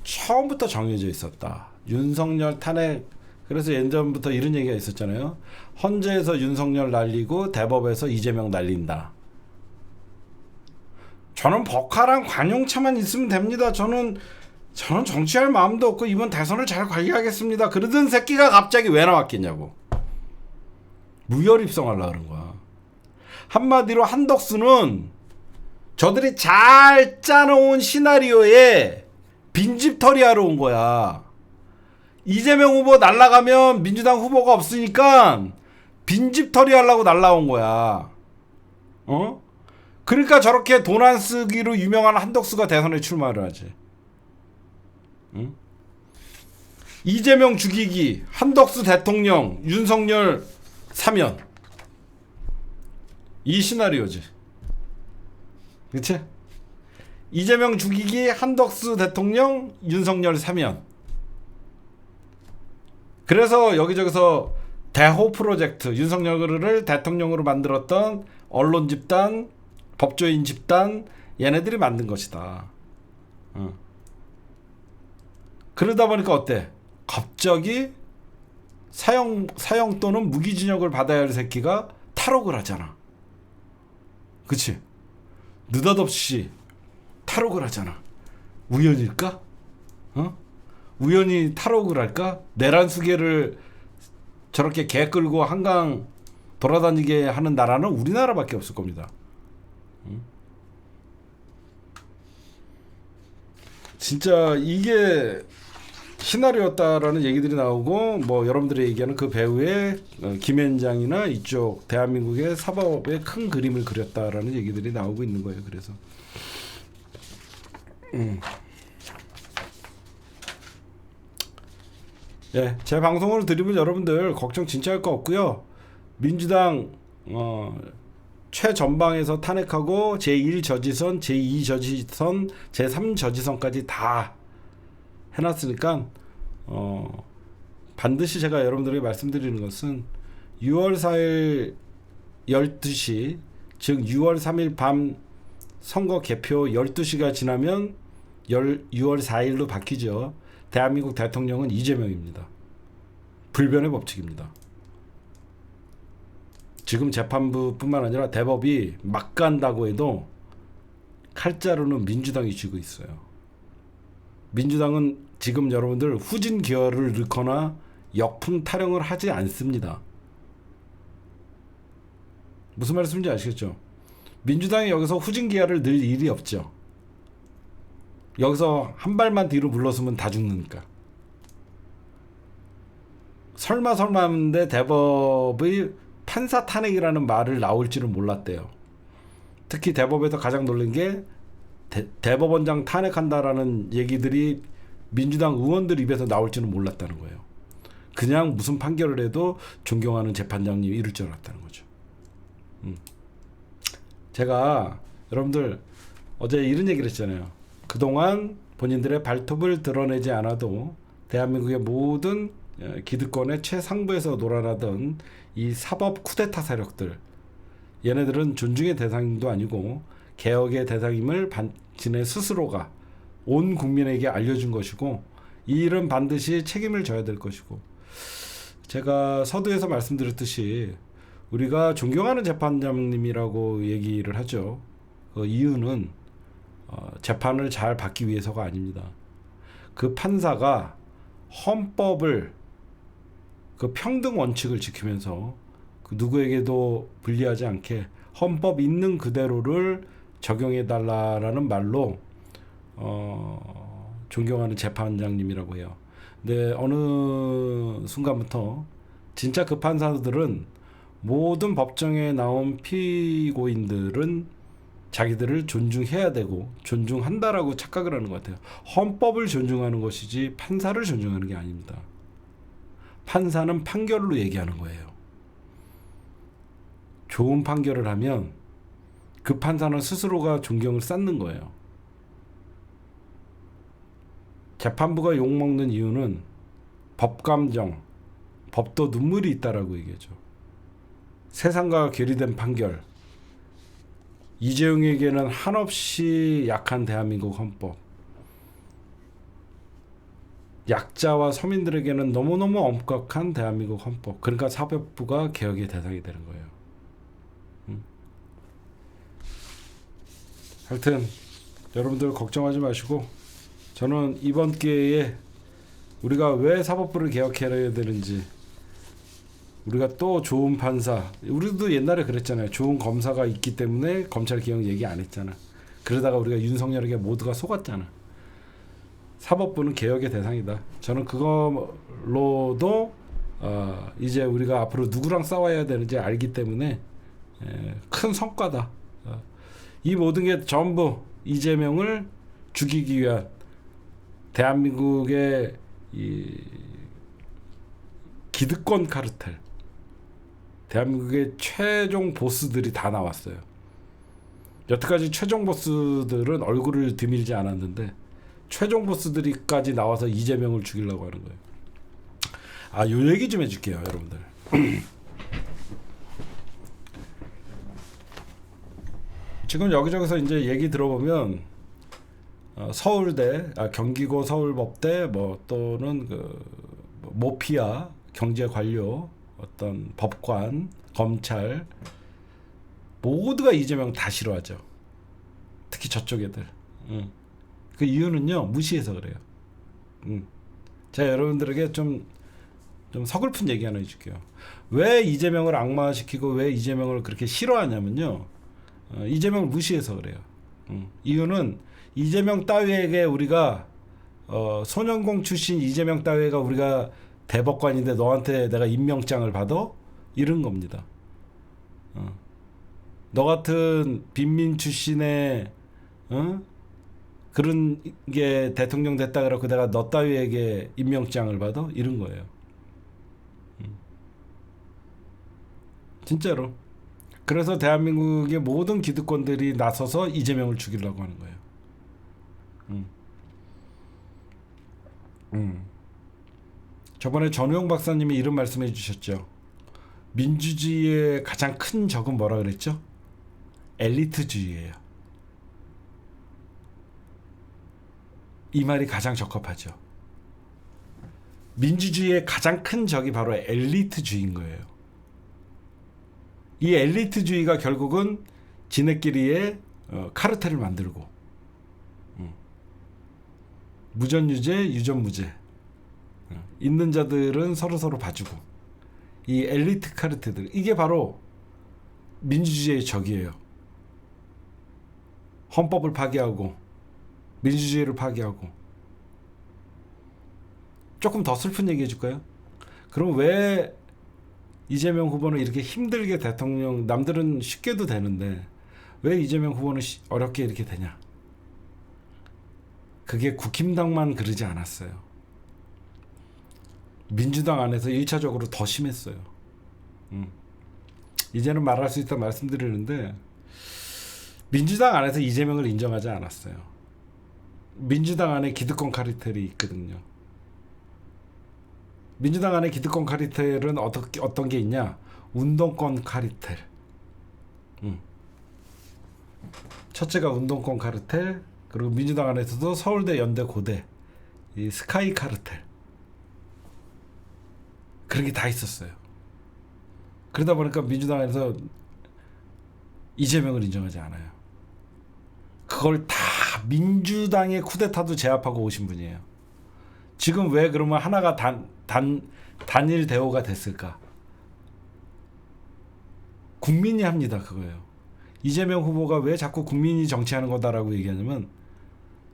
처음부터 정해져 있었다. 윤석열 탄핵. 그래서 예전부터 이런 얘기가 있었잖아요. 헌재에서 윤석열 날리고 대법에서 이재명 날린다. 저는 법카랑 관용차만 있으면 됩니다. 저는 정치할 마음도 없고 이번 대선을 잘 관리하겠습니다. 그러던 새끼가 갑자기 왜 나왔겠냐고. 무혈 입성하려고 그런 거야. 한마디로 한덕수는 저들이 잘 짜놓은 시나리오에 빈집털이 하러 온 거야. 이재명 후보 날라가면 민주당 후보가 없으니까 빈집털이 하려고 날라온 거야. 그러니까 저렇게 돈 안 쓰기로 유명한 한덕수가 대선에 출마를 하지. 이재명 죽이기, 한덕수 대통령, 윤석열 사면. 이 시나리오지. 그치? 이재명 죽이기, 한덕수 대통령, 윤석열 사면. 그래서 여기저기서 대호 프로젝트, 윤석열을 대통령으로 만들었던 언론 집단, 법조인 집단, 얘네들이 만든 것이다. 그러다 보니까 어때? 갑자기 사형 또는 무기징역을 받아야 할 새끼가 탈옥을 하잖아. 그치? 느닷없이 탈옥을 하잖아. 우연일까? 우연히 탈옥을 할까? 내란수계를 저렇게 개 끌고 한강 돌아다니게 하는 나라는 우리나라밖에 없을 겁니다. 진짜 이게 시나리오였다라는 얘기들이 나오고, 뭐 여러분들이 얘기하는 그 배우의 김현장이나 이쪽 대한민국의 사법의 큰 그림을 그렸다라는 얘기들이 나오고 있는 거예요. 그래서 예, 제 방송을 들으면 여러분들 걱정 진짜 할 거 없고요. 민주당 최전방에서 탄핵하고 제1저지선, 제2저지선, 제3저지선까지 다 해놨으니까 반드시 제가 여러분들에게 말씀드리는 것은 6월 4일 12시, 즉 6월 3일 밤 선거 개표 12시가 지나면 6월 4일로 바뀌죠. 대한민국 대통령은 이재명입니다. 불변의 법칙입니다. 지금 재판부뿐만 아니라 대법이 막 간다고 해도 칼자루는 민주당이 쥐고 있어요. 민주당은 지금 여러분들 후진 기어를 넣거나 역풍 타령을 하지 않습니다. 무슨 말씀인지 아시겠죠? 민주당이 여기서 후진 기어를 넣을 일이 없죠. 여기서 한 발만 뒤로 물러서면 다 죽는니까. 설마 했는데 대법의 판사 탄핵이라는 말을 나올 줄은 몰랐대요. 특히 대법에서 가장 놀란 게 대법원장 탄핵한다라는 얘기들이 민주당 의원들 입에서 나올 줄은 몰랐다는 거예요. 그냥 무슨 판결을 해도 존경하는 재판장님이 이럴 줄 알았다는 거죠. 제가 여러분들 어제 이런 얘기를 했잖아요. 그동안 본인들의 발톱을 드러내지 않아도 대한민국의 모든 기득권의 최상부에서 놀아나던 이 사법 쿠데타 세력들, 얘네들은 존중의 대상도 아니고 개혁의 대상임을 자신의 스스로가 온 국민에게 알려준 것이고, 이 일은 반드시 책임을 져야 될 것이고, 제가 서두에서 말씀드렸듯이 우리가 존경하는 재판장님이라고 얘기를 하죠. 그 이유는 재판을 잘 받기 위해서가 아닙니다. 그 판사가 헌법을, 그 평등 원칙을 지키면서 그 누구에게도 불리하지 않게 헌법 있는 그대로를 적용해 달라라는 말로 존경하는 재판장님이라고 해요. 근데 어느 순간부터 진짜 그 판사들은 모든 법정에 나온 피고인들은 자기들을 존중해야 되고 존중한다라고 착각을 하는 것 같아요. 헌법을 존중하는 것이지 판사를 존중하는 게 아닙니다. 판사는 판결로 얘기하는 거예요. 좋은 판결을 하면 그 판사는 스스로가 존경을 쌓는 거예요. 재판부가 욕먹는 이유는 법감정, 법도 눈물이 있다라고 얘기하죠. 세상과 괴리된 판결, 이재용에게는 한없이 약한 대한민국 헌법, 약자와 서민들에게는 너무너무 엄격한 대한민국 헌법, 그러니까 사법부가 개혁의 대상이 되는 거예요. 하여튼 여러분들 걱정하지 마시고, 저는 이번 기회에 우리가 왜 사법부를 개혁해야 되는지, 우리가 또 좋은 판사, 우리도 옛날에 그랬잖아요. 좋은 검사가 있기 때문에 검찰 개혁 얘기 안 했잖아. 그러다가 우리가 윤석열에게 모두가 속았잖아. 사법부는 개혁의 대상이다. 저는 그걸로도 이제 우리가 앞으로 누구랑 싸워야 되는지 알기 때문에 큰 성과다. 이 모든 게 전부 이재명을 죽이기 위한 대한민국의 이 기득권 카르텔, 대한민국의 최종 보스들이 다 나왔어요. 여태까지 최종 보스들은 얼굴을 드밀지 않았는데 최종 보스들이까지 나와서 이재명을 죽이려고 하는 거예요. 요 얘기 좀 해줄게요, 여러분들. 지금 여기저기서 이제 얘기 들어보면 서울대, 경기고 서울법대, 뭐 또는 그 모피아 경제 관료, 어떤 법관, 검찰 모두가 이재명 다 싫어하죠. 특히 저쪽 애들. 그 이유는요, 무시해서 그래요. 제가 여러분들에게 좀 서글픈 얘기 하나 해줄게요. 왜 이재명을 악마시키고 왜 이재명을 그렇게 싫어하냐면요, 이재명을 무시해서 그래요. 이유는 이재명 따위에게 우리가 소년공 출신 이재명 따위가 우리가 대법관인데 너한테 내가 임명장을 받아? 이런 겁니다. 너 같은 빈민 출신의 그런 게 대통령 됐다 그래서 내가 너 따위에게 임명장을 받아? 이런 거예요. 진짜로. 그래서 대한민국의 모든 기득권들이 나서서 이재명을 죽이려고 하는 거예요. 저번에 전우영 박사님이 이런 말씀해 주셨죠. 민주주의의 가장 큰 적은 뭐라 그랬죠? 엘리트주의예요. 이 말이 가장 적합하죠. 민주주의의 가장 큰 적이 바로 엘리트주의인 거예요. 이 엘리트주의가 결국은 지네끼리의 카르텔을 만들고 무전유죄, 유전무죄, 있는 자들은 서로 봐주고, 이 엘리트 카르텔들, 이게 바로 민주주의의 적이에요. 헌법을 파괴하고 민주주의를 파괴하고. 조금 더 슬픈 얘기 해줄까요? 그럼 왜 이재명 후보는 이렇게 힘들게 대통령, 남들은 쉽게도 되는데 왜 이재명 후보는 어렵게 이렇게 되냐? 그게 국힘당만 그러지 않았어요. 민주당 안에서 1차적으로 더 심했어요. 이제는 말할 수 있다 말씀드리는데 민주당 안에서 이재명을 인정하지 않았어요. 민주당 안에 기득권 카르텔이 있거든요. 민주당 안에 기득권 카르텔은 어떤 게 있냐? 운동권 카르텔. 첫째가 운동권 카르텔, 그리고 민주당 안에서도 서울대, 연대, 고대, 이 스카이 카르텔. 그런 게 다 있었어요. 그러다 보니까 민주당 안에서 이재명을 인정하지 않아요. 그걸 다 민주당의 쿠데타도 제압하고 오신 분이에요. 지금 왜 그러면 하나가 단일 대우가 됐을까? 국민이 합니다. 그거예요. 이재명 후보가 왜 자꾸 국민이 정치하는 거다라고 얘기하냐면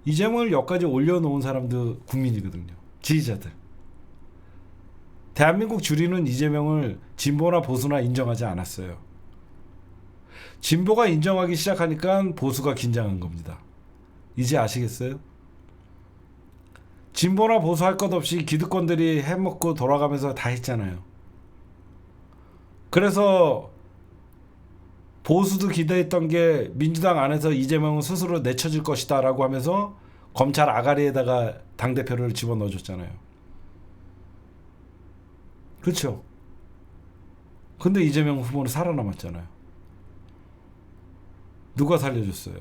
이재명을 여기까지 올려놓은 사람도 국민이거든요. 지지자들. 대한민국 주류는 이재명을 진보나 보수나 인정하지 않았어요. 진보가 인정하기 시작하니까 보수가 긴장한 겁니다. 이제 아시겠어요? 진보나 보수 할 것 없이 기득권들이 해먹고 돌아가면서 다 했잖아요. 그래서 보수도 기대했던 게 민주당 안에서 이재명은 스스로 내쳐질 것이다 라고 하면서 검찰 아가리에다가 당대표를 집어넣어줬잖아요. 그렇죠? 근데 이재명 후보는 살아남았잖아요. 누가 살려줬어요?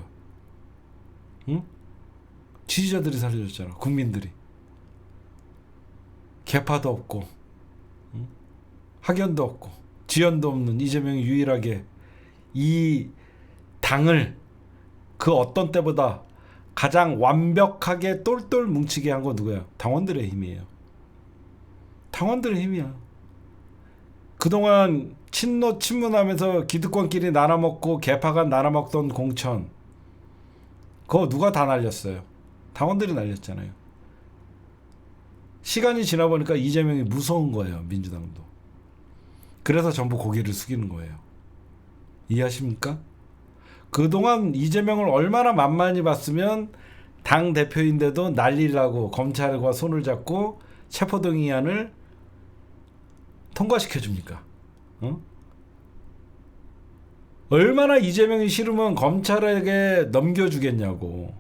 응? 지지자들이 살려줬잖아. 국민들이. 개파도 없고, 응? 학연도 없고, 지연도 없는 이재명이 유일하게 이 당을 그 어떤 때보다 가장 완벽하게 똘똘 뭉치게 한 건 누구야? 당원들의 힘이에요. 당원들의 힘이야. 그동안 친문하면서 기득권끼리 나눠먹고 개파가 나눠먹던 공천, 그거 누가 다 날렸어요? 당원들이 날렸잖아요. 시간이 지나 보니까 이재명이 무서운 거예요. 민주당도. 그래서 전부 고개를 숙이는 거예요. 이해하십니까? 그동안 이재명을 얼마나 만만히 봤으면 당 대표인데도 날리려고 검찰과 손을 잡고 체포동의안을 통과시켜줍니까? 어? 얼마나 이재명이 싫으면 검찰에게 넘겨주겠냐고.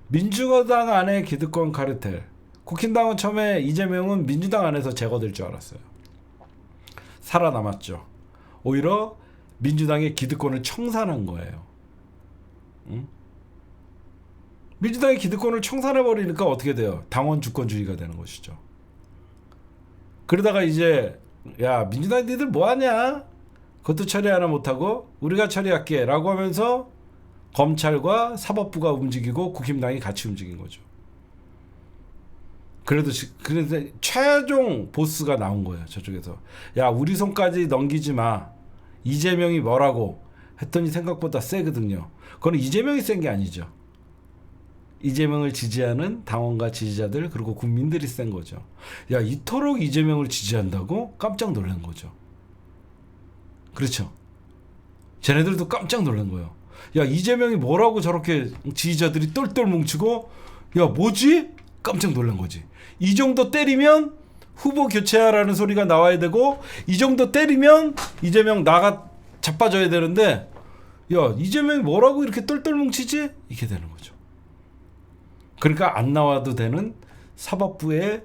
민주당 안에 기득권 카르텔. 국힘당은 처음에 이재명은 민주당 안에서 제거될 줄 알았어요. 살아남았죠. 오히려 민주당의 기득권을 청산한 거예요. 응? 민주당의 기득권을 청산해버리니까 어떻게 돼요? 당원 주권주의가 되는 것이죠. 그러다가 이제 야 민주당 니들 뭐하냐? 그것도 처리 하나 못하고 우리가 처리할게 라고 하면서 검찰과 사법부가 움직이고 국힘당이 같이 움직인 거죠. 그래서 최종 보스가 나온 거예요. 저쪽에서. 야 우리 손까지 넘기지 마. 이재명이 뭐라고 했더니 생각보다 세거든요. 그건 이재명이 센 게 아니죠. 이재명을 지지하는 당원과 지지자들 그리고 국민들이 센 거죠. 야 이토록 이재명을 지지한다고? 깜짝 놀란 거죠. 그렇죠. 쟤네들도 깜짝 놀란 거예요. 야 이재명이 뭐라고 저렇게 지지자들이 똘똘 뭉치고 야 뭐지? 깜짝 놀란 거지. 이 정도 때리면 후보 교체하라는 소리가 나와야 되고 이 정도 때리면 이재명 나가 자빠져야 되는데 야 이재명이 뭐라고 이렇게 똘똘 뭉치지? 이렇게 되는 거죠. 그러니까 안 나와도 되는 사법부의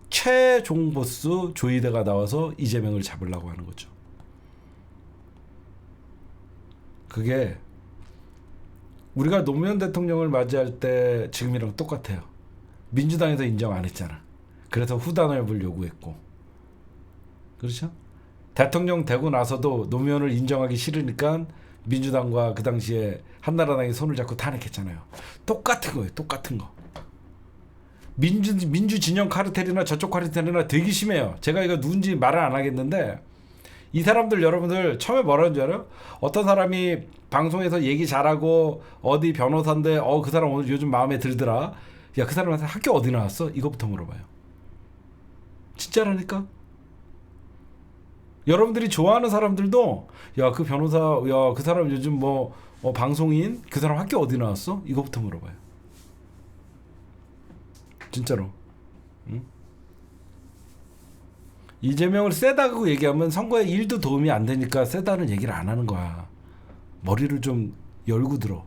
최종 보스 조이대가 나와서 이재명을 잡으려고 하는 거죠. 그게 우리가 노무현 대통령을 맞이할 때 지금이랑 똑같아요. 민주당에서 인정 안 했잖아. 그래서 후단협을 요구했고. 그렇죠? 대통령 되고 나서도 노무현을 인정하기 싫으니까 민주당과 그 당시에 한나라당이 손을 잡고 탄핵했잖아요. 똑같은 거예요. 똑같은 거. 민주 진영 카르텔이나 저쪽 카르텔이나 되게 심해요. 제가 이거 누군지 말을 안 하겠는데 이 사람들 여러분들 처음에 뭐라는 줄 알아요? 어떤 사람이 방송에서 얘기 잘하고 어디 변호사인데 그 사람 오늘 요즘 마음에 들더라. 야, 그 사람한테 학교 어디 나왔어? 이거부터 물어봐요. 진짜라니까? 여러분들이 좋아하는 사람들도 야, 그 변호사, 야, 그 사람 요즘 뭐 방송인? 그 사람 학교 어디 나왔어? 이거부터 물어봐요. 진짜로. 응? 이재명을 세다고 얘기하면 선거에 1도 도움이 안 되니까 세다는 얘기를 안 하는 거야. 머리를 좀 열고 들어.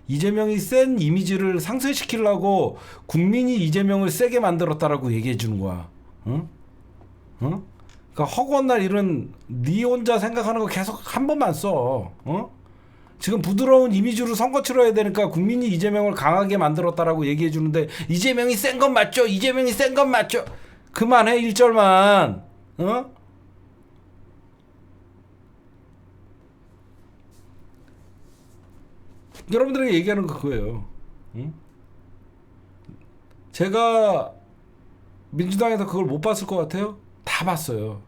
이재명이 센 이미지를 상쇄시키려고 국민이 이재명을 세게 만들었다라고 얘기해 주는 거야. 응? 그러니까 허구한 날 일은 네 혼자 생각하는 거 계속 한 번만 써. 지금 부드러운 이미지로 선거 치러야 되니까 국민이 이재명을 강하게 만들었다라고 얘기해 주는데 이재명이 센 건 맞죠? 이재명이 센 건 맞죠? 그만해 1절만. 여러분들에게 얘기하는 거 그거예요. 응? 제가 민주당에서 그걸 못 봤을 것 같아요? 다 봤어요.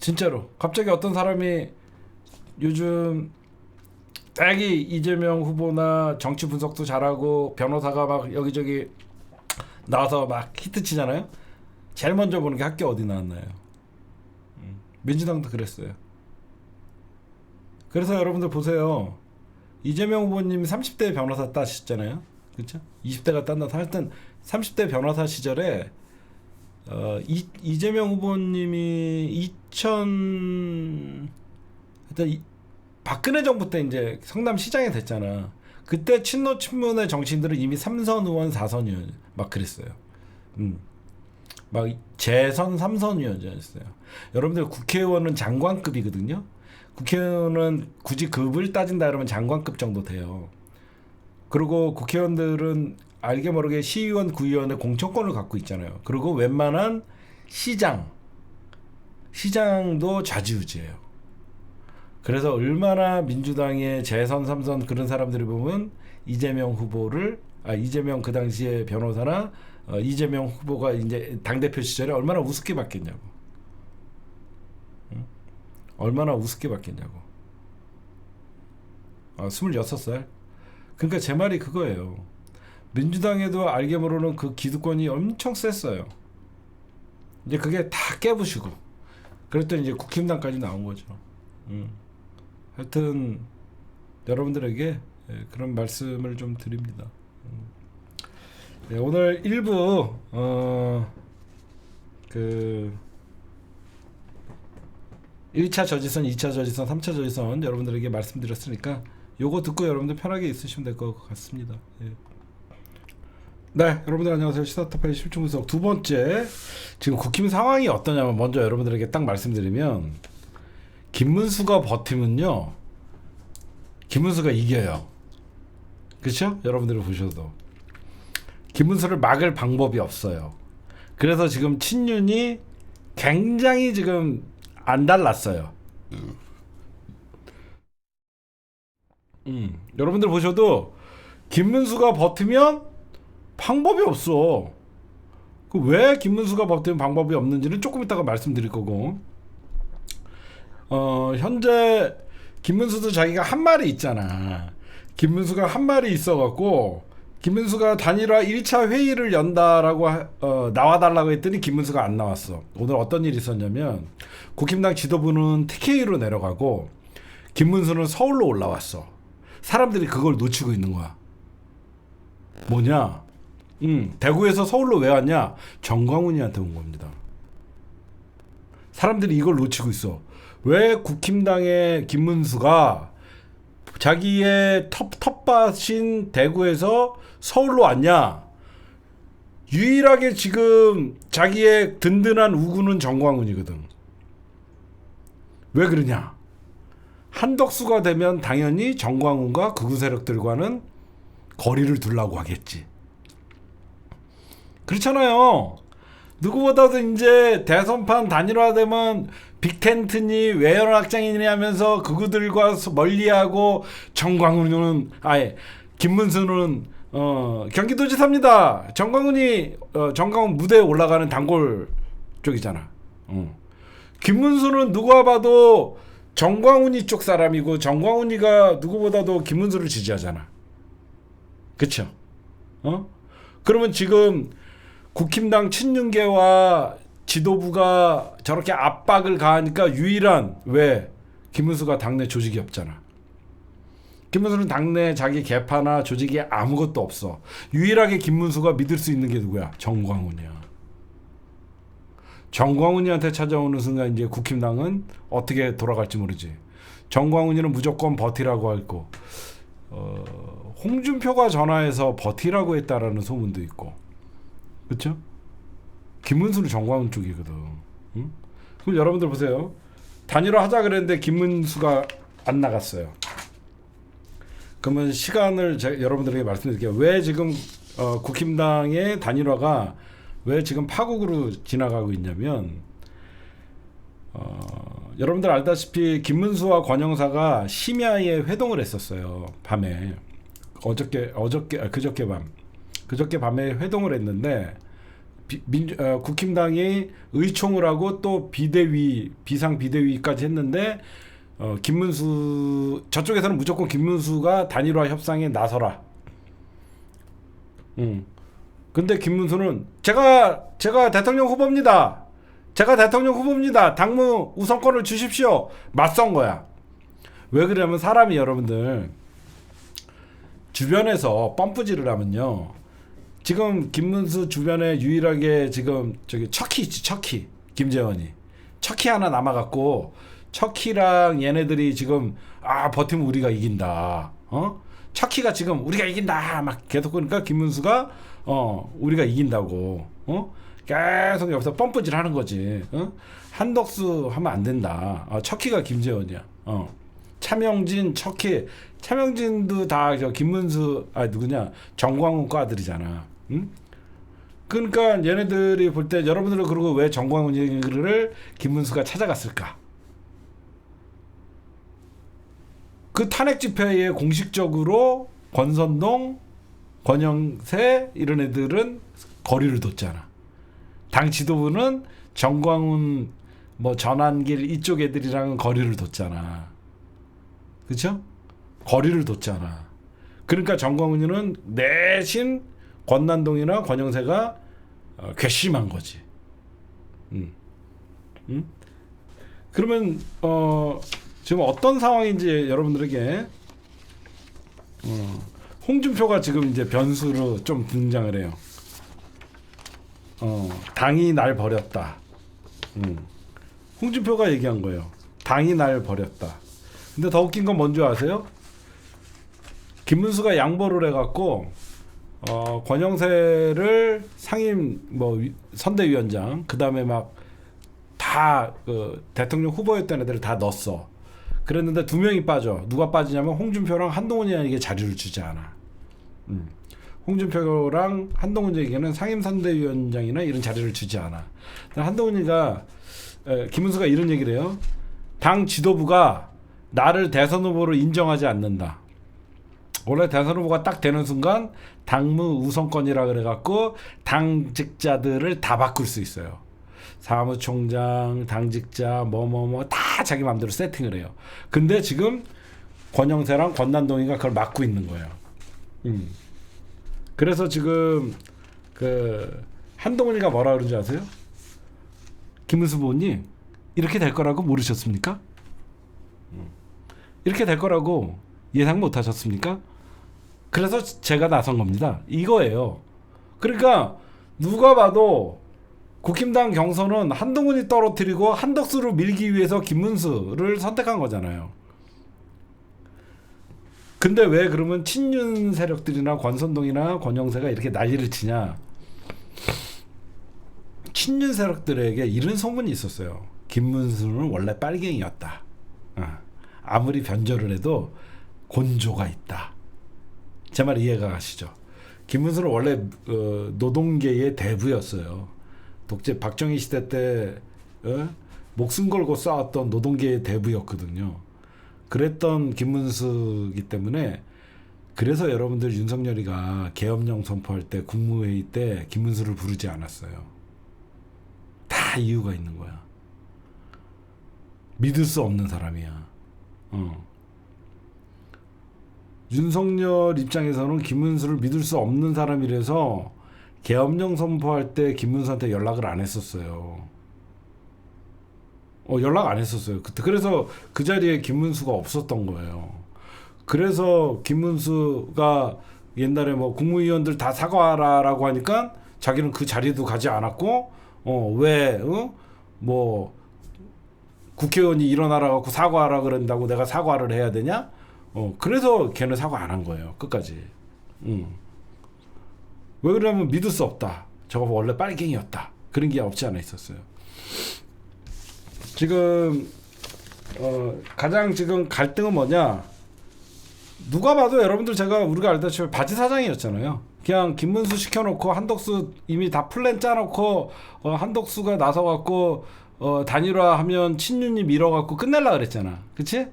진짜로. 갑자기 어떤 사람이 요즘 되게 이재명 후보나 정치 분석도 잘하고 변호사가 막 여기저기 나와서 막 히트 치잖아요. 제일 먼저 보는 게 학교 어디 나왔나요? 민주당도 그랬어요. 그래서 여러분들 보세요. 이재명 후보님 30대 변호사 따셨잖아요. 그렇죠? 20대가 딴다. 하여튼 30대 변호사 시절에 이재명 후보님이 하여튼 박근혜 정부 때 이제 성남시장이 됐잖아. 그때 친노 친문의 정치인들은 이미 3선 의원, 4선 의원 막 그랬어요. 막 재선 3선 의원이었어요. 여러분들 국회의원은 장관급이거든요. 국회의원은 굳이 급을 따진다 그러면 장관급 정도 돼요. 그리고 국회의원들은 알게 모르게 시의원, 구의원의 공천권을 갖고 있잖아요. 그리고 웬만한 시장도 좌지우지예요. 그래서 얼마나 민주당의 재선 3선 그런 사람들이 보면 이재명 그 당시에 변호사나 이재명 후보가 이제 당대표 시절에 얼마나 우습게 봤겠냐고. 응? 얼마나 우습게 봤겠냐고. 26살. 그러니까 제 말이 그거예요. 민주당에도 알게 모르는 그 기득권이 엄청 셌어요. 이제 그게 다 깨부시고 그랬더니 이제 국힘당까지 나온 거죠. 하여튼 여러분들에게 그런 말씀을 좀 드립니다. 네, 오늘 1부 그 1차 저지선, 2차 저지선, 3차 저지선 여러분들에게 말씀드렸으니까 요거 듣고 여러분들 편하게 있으시면 될 것 같습니다. 네, 여러분들 안녕하세요. 시사타파의 실중분석 두 번째. 지금 국힘 상황이 어떠냐면 먼저 여러분들에게 딱 말씀드리면 김문수가 버티면요, 김문수가 이겨요. 그렇죠? 여러분들이 보셔도 김문수를 막을 방법이 없어요. 그래서 지금 친윤이 굉장히 지금 안 달랐어요. 여러분들 보셔도 김문수가 버티면 방법이 없어. 왜 김문수가 버티면 방법이 없는지는 조금 이따가 말씀드릴 거고, 현재 김문수도 자기가 한 말이 있잖아. 김문수가 한 말이 있어갖고 김문수가 단일화 1차 회의를 연다라고 나와달라고 했더니 김문수가 안 나왔어. 오늘 어떤 일이 있었냐면 국힘당 지도부는 TK로 내려가고 김문수는 서울로 올라왔어. 사람들이 그걸 놓치고 있는 거야. 뭐냐? 대구에서 서울로 왜 왔냐? 정광훈이한테 온 겁니다. 사람들이 이걸 놓치고 있어. 왜 국힘당의 김문수가 자기의 텃밭인 대구에서 서울로 왔냐? 유일하게 지금 자기의 든든한 우군은 정광훈이거든. 왜 그러냐? 한덕수가 되면 당연히 정광훈과 극우 세력들과는 거리를 두려고 하겠지. 그렇잖아요. 누구보다도 이제 대선판 단일화되면 빅텐트니 외연 확장이니 하면서 그구들과 멀리하고 정광훈은 김문수는 경기도지사입니다. 정광훈 무대에 올라가는 단골 쪽이잖아. 김문수는 누가 봐도 정광훈이 쪽 사람이고 정광훈이가 누구보다도 김문수를 지지하잖아. 그쵸? 그러면 지금 국힘당 친윤계와 지도부가 저렇게 압박을 가하니까 유일한 왜 김문수가 당내 조직이 없잖아. 김문수는 당내 자기 개파나 조직이 아무것도 없어. 유일하게 김문수가 믿을 수 있는 게 누구야? 정광훈이야. 정광훈이한테 찾아오는 순간 이제 국힘당은 어떻게 돌아갈지 모르지. 정광훈이는 무조건 버티라고 할 거. 홍준표가 전화해서 버티라고 했다라는 소문도 있고. 그렇죠? 김문수는 정광훈 쪽이거든. 응? 그럼 여러분들 보세요. 단일화 하자 그랬는데 김문수가 안 나갔어요. 그러면 시간을 여러분들에게 말씀드릴게요. 왜 지금 국힘당의 단일화가 왜 지금 파국으로 지나가고 있냐면 여러분들 알다시피 김문수와 권영사가 심야에 회동을 했었어요. 밤에 그저께 밤에 회동을 했는데 국힘당이 의총을 하고 또 비상 비대위까지 했는데 김문수 저쪽에서는 무조건 김문수가 단일화 협상에 나서라. 근데 김문수는 제가 대통령 후보입니다. 당무 우선권을 주십시오. 맞선 거야. 왜 그러냐면 사람이 여러분들 주변에서 펌프질을 하면요. 지금 김문수 주변에 유일하게 지금 저기 척키 있지. 척키. 김재원이. 척키 하나 남아갖고 척키랑 얘네들이 지금 버티면 우리가 이긴다. 척키가 지금 우리가 이긴다 막 계속 그러니까 김문수가 우리가 이긴다고 계속 여기서 펌프질 하는 거지. 한덕수 하면 안 된다. 척키가 김재원이야. 차명진, 척키. 차명진도 다 저 김문수 누구냐 정광훈 과 아들이잖아. 응? 그러니까 얘네들이 볼 때 여러분들은 그러고 왜 정광훈을 김문수가 찾아갔을까? 그 탄핵 집회에 공식적으로 권선동, 권영세 이런 애들은 거리를 뒀잖아. 당 지도부는 정광훈, 전한길 이쪽 애들이랑은 거리를 뒀잖아. 그렇죠? 거리를 뒀잖아. 그러니까 정광훈이는 내심 권난동이나 권영세가 괘씸한 거지. 그러면 지금 어떤 상황인지 여러분들에게 홍준표가 지금 이제 변수로 좀 등장을 해요. 당이 날 버렸다. 홍준표가 얘기한 거예요. 당이 날 버렸다. 근데 더 웃긴 건 뭔지 아세요? 김문수가 양보를 해갖고 권영세를 상임 선대위원장 그 다음에 막 다 대통령 후보였던 애들을 다 넣었어. 그랬는데 두 명이 빠져. 누가 빠지냐면 홍준표랑 한동훈이에게 자리를 주지 않아. 홍준표랑 한동훈에게는 상임선대위원장이나 이런 자리를 주지 않아. 한동훈이가 김문수가 이런 얘기를 해요. 당 지도부가 나를 대선 후보로 인정하지 않는다. 원래 대선 후보가 딱 되는 순간 당무 우선권이라 그래갖고 당직자들을 다 바꿀 수 있어요. 사무총장, 당직자, 다 자기 마음대로 세팅을 해요. 근데 지금 권영세랑 권난동이가 그걸 막고 있는 거예요. 그래서 지금 한동훈이가 뭐라 그러는지 아세요? 김문수 후보님 이렇게 될 거라고 모르셨습니까? 이렇게 될 거라고 예상 못 하셨습니까? 그래서 제가 나선 겁니다. 이거예요. 그러니까 누가 봐도 국힘당 경선은 한동훈이 떨어뜨리고 한덕수를 밀기 위해서 김문수를 선택한 거잖아요. 근데 왜 그러면 친윤 세력들이나 권선동이나 권영세가 이렇게 난리를 치냐? 친윤 세력들에게 이런 소문이 있었어요. 김문수는 원래 빨갱이였다. 아무리 변절을 해도 곤조가 있다. 제 말 이해가 가시죠? 김문수는 원래 노동계의 대부였어요. 독재 박정희 시대 때 목숨 걸고 싸웠던 노동계의 대부였거든요. 그랬던 김문수이기 때문에 그래서 여러분들 윤석열이가 계엄령 선포할 때 국무회의 때 김문수를 부르지 않았어요. 다 이유가 있는 거야. 믿을 수 없는 사람이야. 윤석열 입장에서는 김문수를 믿을 수 없는 사람이라서 계엄령 선포할 때 김문수한테 연락을 안 했었어요. 연락 안 했었어요. 그때 그래서 그 자리에 김문수가 없었던 거예요. 그래서 김문수가 옛날에 뭐 국무위원들 다 사과하라라고 하니까 자기는 그 자리도 가지 않았고 뭐 국회의원이 일어나라 갖고 사과하라 그런다고 내가 사과를 해야 되냐? 그래서 걔는 사과 안 한 거예요. 끝까지. 왜 그러냐면 믿을 수 없다. 저거 원래 빨갱이였다. 그런 게 없지 않아 있었어요. 지금 가장 지금 갈등은 뭐냐? 누가 봐도 여러분들 우리가 알다시피 바지 사장이었잖아요. 그냥 김문수 시켜놓고 한덕수 이미 다 플랜 짜놓고 한덕수가 나서갖고 단일화하면 친윤이 밀어갖고 끝낼라 그랬잖아. 그치?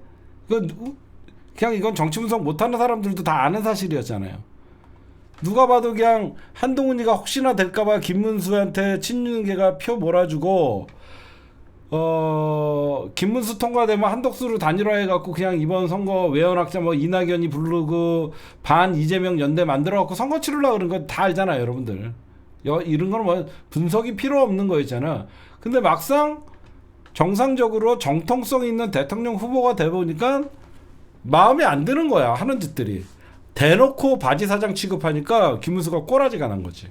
그냥 이건 정치 분석 못하는 사람들도 다 아는 사실이었잖아요. 누가 봐도 그냥 한동훈이가 혹시나 될까봐 김문수한테 친윤계가 표 몰아주고 김문수 통과되면 한덕수로 단일화해갖고 그냥 이번 선거 외연확자 뭐 이낙연이 부르고 반 이재명 연대 만들어갖고 선거 치르려고 그런 거 다 알잖아요, 여러분들. 이런 거는 뭐 분석이 필요 없는 거였잖아. 근데 막상 정상적으로 정통성 있는 대통령 후보가 돼보니까 마음에 안 드는 거야, 하는 짓들이. 대놓고 바지 사장 취급하니까 김문수가 꼬라지가 난 거지.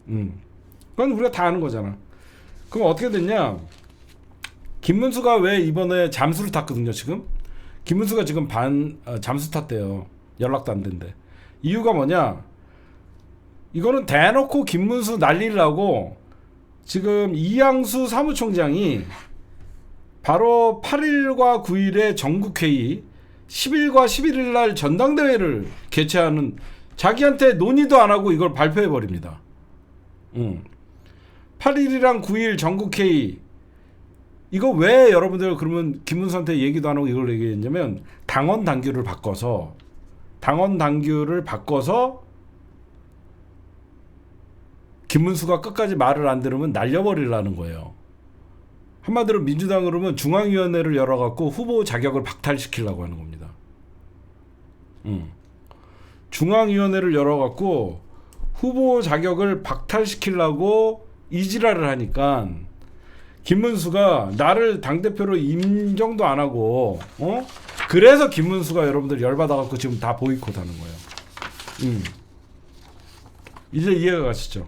그건 우리가 다 아는 거잖아. 그럼 어떻게 됐냐? 김문수가 왜 이번에 잠수를 탔거든요, 지금? 김문수가 지금 잠수 탔대요. 연락도 안 된대. 이유가 뭐냐? 이거는 대놓고 김문수 날리려고 지금 이양수 사무총장이 바로 8일과 9일에 전국회의, 10일과 11일 날 전당대회를 개최하는, 자기한테 논의도 안 하고 이걸 발표해버립니다. 8일이랑 9일 전국회의, 이거 왜 여러분들 그러면 김문수한테 얘기도 안 하고 이걸 얘기했냐면 당원 당규를 바꿔서 김문수가 끝까지 말을 안 들으면 날려버리려는 거예요. 한마디로 민주당으로는 중앙위원회를 열어갖고 후보 자격을 박탈시키려고 하는 겁니다. 중앙위원회를 열어갖고 후보 자격을 박탈시키려고 이지랄을 하니까 김문수가 나를 당대표로 인정도 안 하고 그래서 김문수가 여러분들 열받아갖고 지금 다 보이콧하는 거예요. 이제 이해가 가시죠?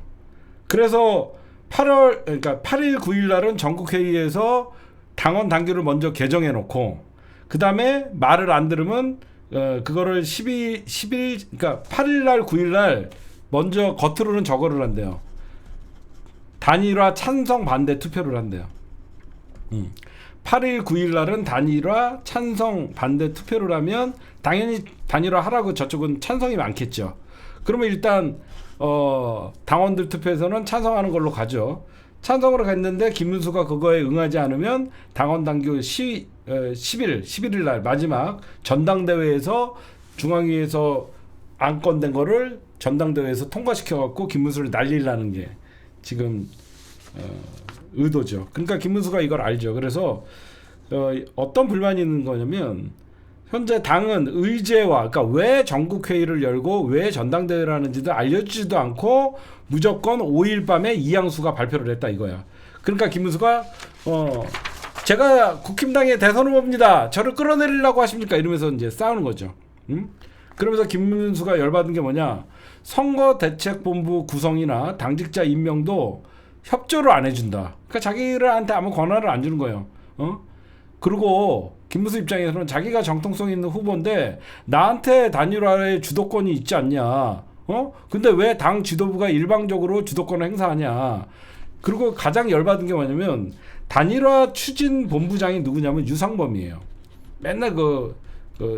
그래서 8일 9일 날은 전국회의에서 당원 당규를 먼저 개정해놓고 그 다음에 말을 안 들으면 그거를 10일 그러니까 8일 날 9일 날 먼저 겉으로는 저거를 한대요. 단일화 찬성 반대 투표를 한대요. 8일 9일 날은 단일화 찬성 반대 투표를 하면 당연히 단일화 하라고 저쪽은 찬성이 많겠죠. 그러면 일단 당원들 투표에서는 찬성하는 걸로 가죠. 찬성으로 갔는데 김문수가 그거에 응하지 않으면 당원 당규 11일 날 마지막 전당대회에서 중앙위에서 안건된 거를 전당대회에서 통과시켜갖고 김문수를 날리려는 게 지금 의도죠. 그러니까 김문수가 이걸 알죠. 그래서 어떤 불만이 있는 거냐면 현재 당은 의제와, 그러니까 왜 전국회의를 열고 왜 전당대회를 하는지도 알려주지도 않고 무조건 5일 밤에 이양수가 발표를 했다 이거야. 그러니까 김문수가 제가 국힘당의 대선 후보입니다. 저를 끌어내리려고 하십니까? 이러면서 이제 싸우는 거죠. 그러면서 김문수가 열받은 게 뭐냐? 선거대책본부 구성이나 당직자 임명도 협조를 안 해준다. 그러니까 자기들한테 아무 권한을 안 주는 거예요. 그리고 김문수 입장에서는 자기가 정통성 있는 후보인데 나한테 단일화의 주도권이 있지 않냐. 근데 왜 당 지도부가 일방적으로 주도권을 행사하냐. 그리고 가장 열받은 게 뭐냐면 단일화 추진 본부장이 누구냐면 유상범이에요. 맨날 그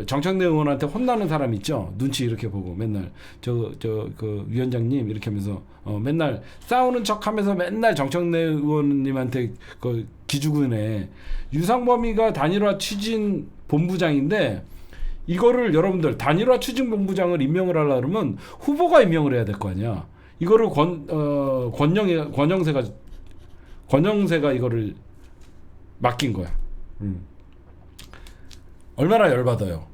정청래 의원한테 혼나는 사람 있죠. 눈치 이렇게 보고 맨날 그 위원장님 이렇게 하면서 맨날 싸우는 척하면서 맨날 정청래 의원님한테 그 기죽으네. 유상범이가 단일화 추진 본부장인데 이거를 여러분들 단일화 추진 본부장을 임명을 하려 그러면 후보가 임명을 해야 될 거 아니야. 이거를 권영세가 이거를 맡긴 거야. 음. 얼마나 열받아요.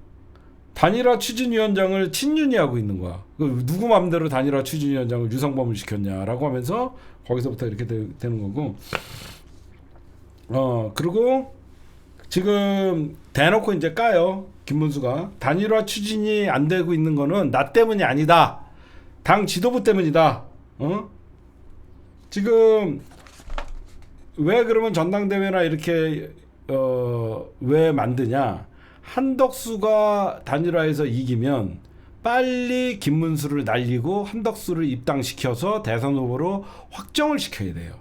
단일화 추진위원장을 친윤이 하고 있는 거야. 누구 마음대로 단일화 추진위원장을 유성범을 시켰냐라고 하면서 거기서부터 이렇게 되는 거고. 그리고 지금 대놓고 이제 까요. 김문수가 단일화 추진이 안 되고 있는 거는 나 때문이 아니다. 당 지도부 때문이다. 지금 왜 그러면 전당대회나 이렇게 왜 만드냐? 한덕수가 단일화에서 이기면 빨리 김문수를 날리고 한덕수를 입당시켜서 대선 후보로 확정을 시켜야 돼요.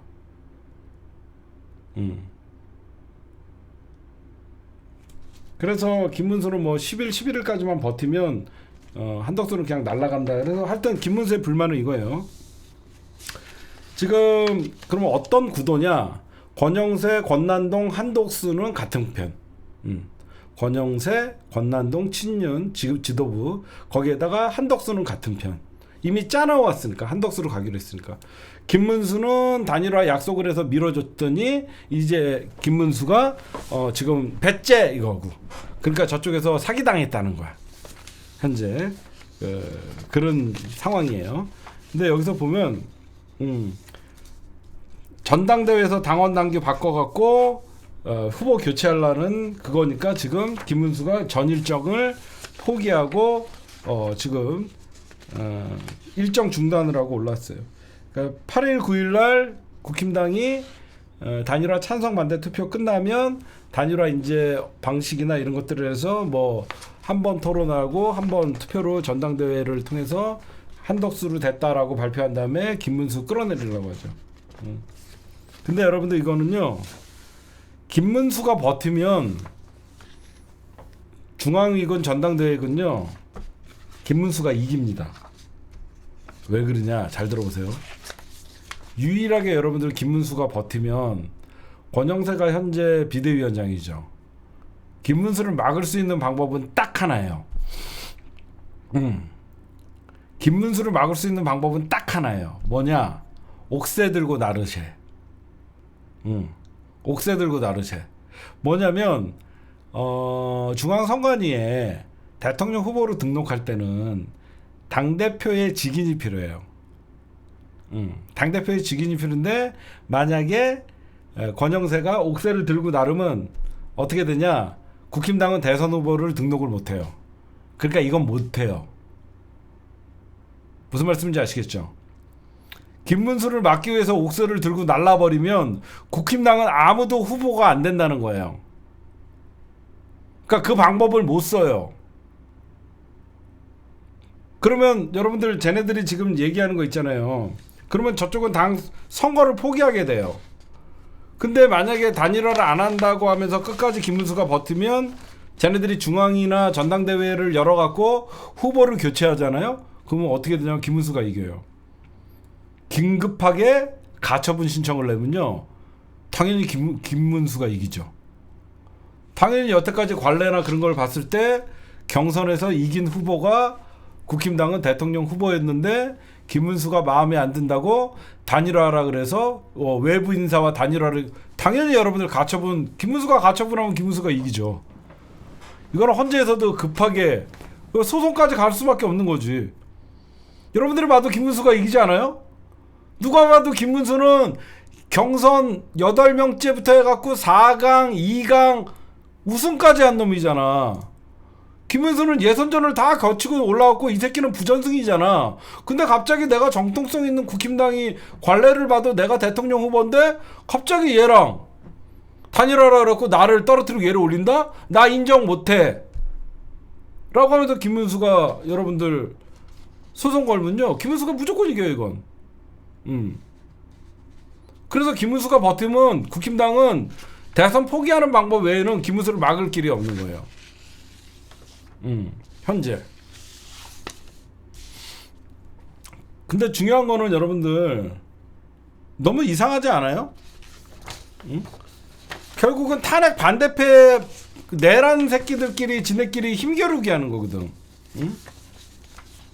그래서 김문수는 뭐 10일, 11일까지만 버티면 한덕수는 그냥 날아간다. 그래서 하여튼 김문수의 불만은 이거예요. 지금 그러면 어떤 구도냐? 권영세, 권난동, 한덕수는 같은 편. 권영세, 권난동, 친윤, 지도부 거기에다가 한덕수는 같은 편. 이미 짜나왔으니까 한덕수로 가기로 했으니까. 김문수는 단일화 약속을 해서 밀어줬더니 이제 김문수가 지금 배째 이거고. 그러니까 저쪽에서 사기당했다는 거야. 현재 그런 상황이에요. 근데 여기서 보면 전당대회에서 당원 당규 바꿔갖고 후보 교체하려는 그거니까 지금 김문수가 전 일정을 포기하고 지금 일정 중단을 하고 올랐어요. 그러니까 8일 9일 날 국힘당이 단일화 찬성 반대 투표 끝나면 단일화 이제 방식이나 이런 것들을 해서 뭐 한 번 토론하고 한 번 투표로 전당대회를 통해서 한덕수로 됐다라고 발표한 다음에 김문수 끌어내리려고 하죠. 근데 여러분들 이거는요. 김문수가 버티면 중앙위군 전당대회군요. 김문수가 이깁니다. 왜 그러냐? 잘 들어보세요. 유일하게 여러분들 김문수가 버티면 권영세가 현재 비대위원장이죠. 김문수를 막을 수 있는 방법은 딱 하나예요. 김문수를 막을 수 있는 방법은 딱 하나예요. 뭐냐? 옥새 들고 나르쉐. 옥새 들고 나르쉐. 뭐냐면 중앙선관위에 대통령 후보로 등록할 때는 당대표의 직인이 필요해요. 당대표의 직인이 필요한데 만약에 권영세가 옥새를 들고 나르면 어떻게 되냐? 국힘당은 대선 후보를 등록을 못해요. 그러니까 이건 못해요. 무슨 말씀인지 아시겠죠? 김문수를 막기 위해서 옥새를 들고 날라버리면 국힘당은 아무도 후보가 안 된다는 거예요. 그러니까 그 방법을 못 써요. 그러면 여러분들 쟤네들이 지금 얘기하는 거 있잖아요. 그러면 저쪽은 당 선거를 포기하게 돼요. 근데 만약에 단일화를 안 한다고 하면서 끝까지 김문수가 버티면 쟤네들이 중앙이나 전당대회를 열어갖고 후보를 교체하잖아요. 그러면 어떻게 되냐면 김문수가 이겨요. 긴급하게 가처분 신청을 내면요. 당연히 김문수가 이기죠. 당연히 여태까지 관례나 그런 걸 봤을 때 경선에서 이긴 후보가 국힘당은 대통령 후보였는데 김문수가 마음에 안 든다고 단일화하라 그래서 외부 인사와 단일화를 당연히 여러분들 가처분 김문수가 가처분하면 김문수가 이기죠. 이거는 헌재에서도 급하게 소송까지 갈 수밖에 없는 거지. 여러분들이 봐도 김문수가 이기지 않아요? 누가 봐도 김문수는 경선 8명째부터 해갖고 4강, 2강 우승까지 한 놈이잖아. 김문수는 예선전을 다 거치고 올라왔고 이 새끼는 부전승이잖아. 근데 갑자기 내가 정통성 있는 국힘당이 관례를 봐도 내가 대통령 후보인데 갑자기 얘랑 단일화라 그래갖고 나를 떨어뜨리고 얘를 올린다? 나 인정 못해 라고 하면서 김문수가 여러분들 소송 걸면요 김문수가 무조건 이겨요 이건. 그래서 김문수가 버티면 국힘당은 대선 포기하는 방법 외에는 김문수를 막을 길이 없는 거예요. 현재. 근데 중요한 거는 여러분들 너무 이상하지 않아요? 결국은 탄핵 반대패 내란 새끼들끼리 지네끼리 힘겨루기 하는 거거든.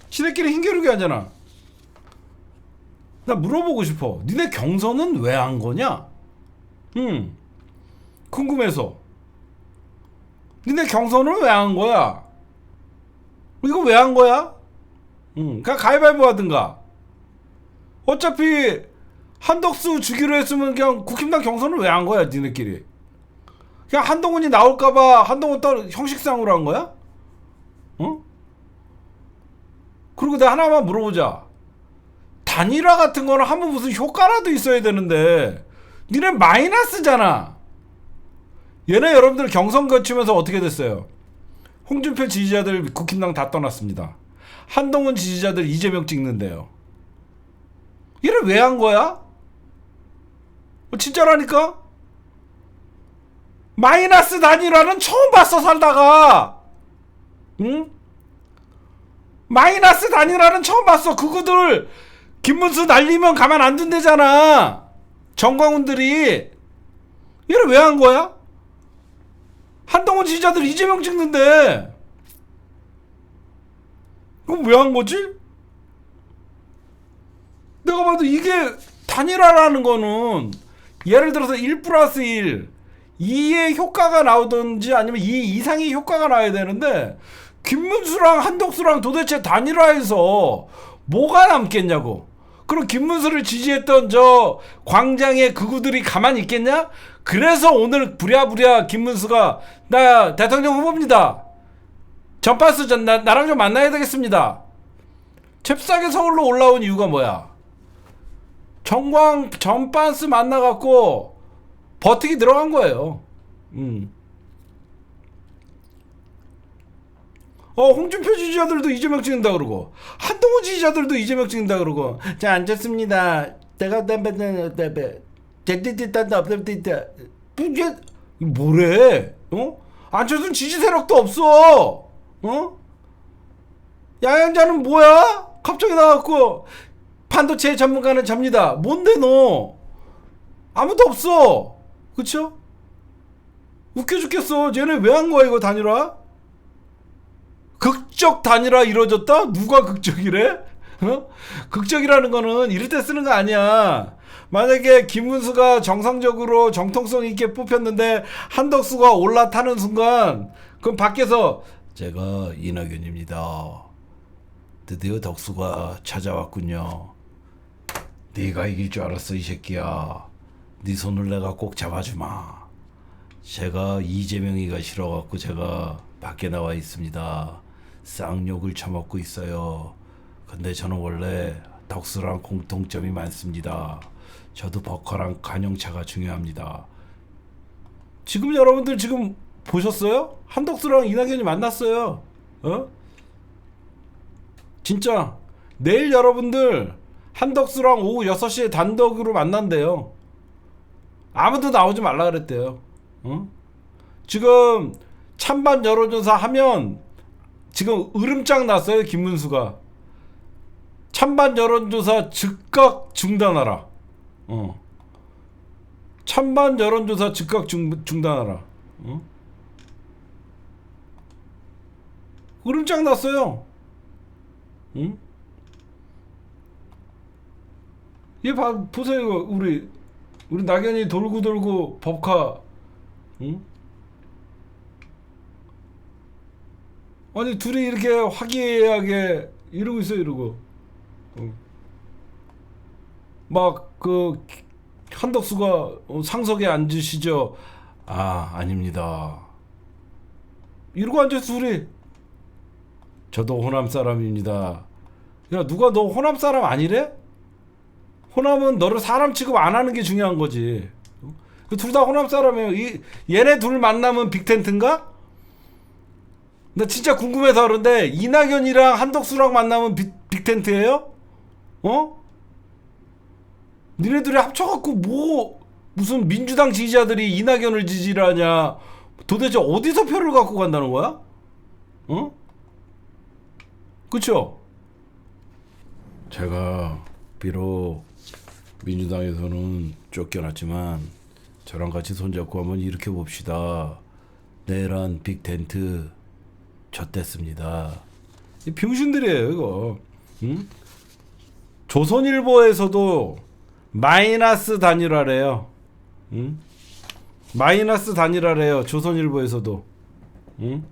지네끼리 힘겨루기 하잖아. 나 물어보고 싶어. 니네 경선은 왜 한 거냐? 궁금해서. 니네 경선을 왜 한 거야? 이거 왜 한 거야? 그냥 가위바위보 하든가. 어차피 한덕수 주기로 했으면 그냥 국힘당 경선을 왜 한 거야, 니네끼리? 그냥 한동훈이 나올까봐 한동훈 따로 형식상으로 한 거야? 어? 그리고 내가 하나만 물어보자. 단일화 같은 거는 한번 무슨 효과라도 있어야 되는데 니네 마이너스잖아. 얘네 여러분들 경선 거치면서 어떻게 됐어요? 홍준표 지지자들 국힘당 다 떠났습니다. 한동훈 지지자들 이재명 찍는데요. 얘를 왜 한 거야? 진짜라니까? 마이너스 단일화는 처음 봤어 살다가. 응? 마이너스 단일화는 처음 봤어. 그거들 김문수 날리면 가만 안 둔대잖아. 정광훈들이. 얘를 왜 한 거야? 한동훈 지지자들 이재명 찍는데 그럼 왜 한 거지? 내가 봐도 이게 단일화라는 거는 예를 들어서 1 플러스 1 2의 효과가 나오든지 아니면 2 이상의 효과가 나야 되는데 김문수랑 한덕수랑 도대체 단일화해서 뭐가 남겠냐고. 그럼 김문수를 지지했던 저 광장의 극우들이 가만히 있겠냐? 그래서 오늘 부랴부랴 김문수가 나 대통령 후보입니다. 전파스 나랑 좀 만나야 되겠습니다. 잽싸게 서울로 올라온 이유가 뭐야? 전반스 만나갖고 버티기 들어간 거예요. 홍준표 지지자들도 이재명 찍는다 그러고 한동훈 지지자들도 이재명 찍는다 그러고 자 앉았습니다. 내가 이게 뭐래? 안철수는 지지 세력도 없어. 야영자는 뭐야? 갑자기 나왔고 반도체 전문가는 접니다. 뭔데 너? 아무도 없어. 그쵸? 웃겨 죽겠어. 쟤네 왜 한 거야 이거 단일화? 극적 단일화 이루어졌다? 누가 극적이래? 극적이라는 거는 이럴 때 쓰는 거 아니야. 만약에 김문수가 정상적으로 정통성 있게 뽑혔는데 한덕수가 올라타는 순간 그럼 밖에서 제가 이낙연입니다. 드디어 덕수가 찾아왔군요. 네가 이길 줄 알았어 이 새끼야. 네 손을 내가 꼭 잡아주마. 제가 이재명이가 싫어갖고 제가 밖에 나와 있습니다. 쌍욕을 처먹고 있어요. 근데 저는 원래 덕수랑 공통점이 많습니다. 저도 버커랑 간영차가 중요합니다. 지금 여러분들 지금 보셨어요? 한덕수랑 이낙연이 만났어요. 진짜 내일 여러분들 한덕수랑 오후 6시에 단독으로 만난대요. 아무도 나오지 말라 그랬대요. 지금 찬반 여론조사 하면 지금 으름장 났어요. 김문수가 찬반 여론조사 즉각 중단하라. 찬반 여론조사 즉각 중단하라. 으름장 났어요. 얘 보세요. 우리 낙연이 돌고 법카. 아니 둘이 이렇게 화기애애하게 이러고 있어. 이러고 막 그 한덕수가 상석에 앉으시죠. 아닙니다. 이러고 앉아서 둘이 저도 호남 사람입니다. 야 누가 너 호남 사람 아니래? 호남은 너를 사람 취급 안 하는 게 중요한 거지. 둘 다 호남 사람이에요. 얘네 둘 만나면 빅텐트인가? 나 진짜 궁금해서 그런데 이낙연이랑 한덕수랑 만나면 빅텐트예요? 니네들이 합쳐갖고 무슨 민주당 지지자들이 이낙연을 지지를 하냐? 도대체 어디서 표를 갖고 간다는 거야? 그쵸? 제가 비록 민주당에서는 쫓겨났지만 저랑 같이 손잡고 한번 일으켜 봅시다. 내란 빅텐트 젖됐습니다. 이 병신들이에요 이거. 조선일보에서도 마이너스 단일화래요. 마이너스 단일화래요. 조선일보에서도. 응?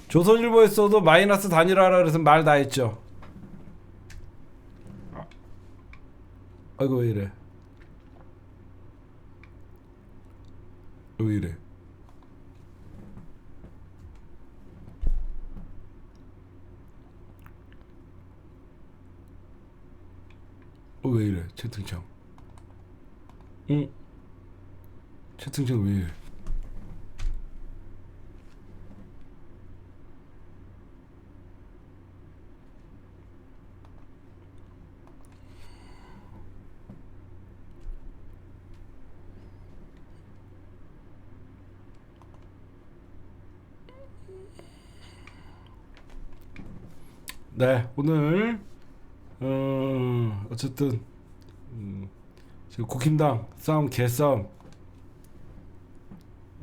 조선일보에서도 마이너스 단일화라 그래서 말 다 했죠. 아이고 왜 이래? 왜 이래? 왜 이래? 채팅창. 응? 채팅창 왜 이래? 네, 오늘 어쨌든 지금 국힘당 싸움 개싸움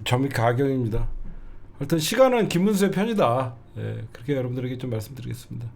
점이 가경입니다. 하여튼 시간은 김문수의 편이다. 예, 그렇게 여러분들에게 좀 말씀드리겠습니다.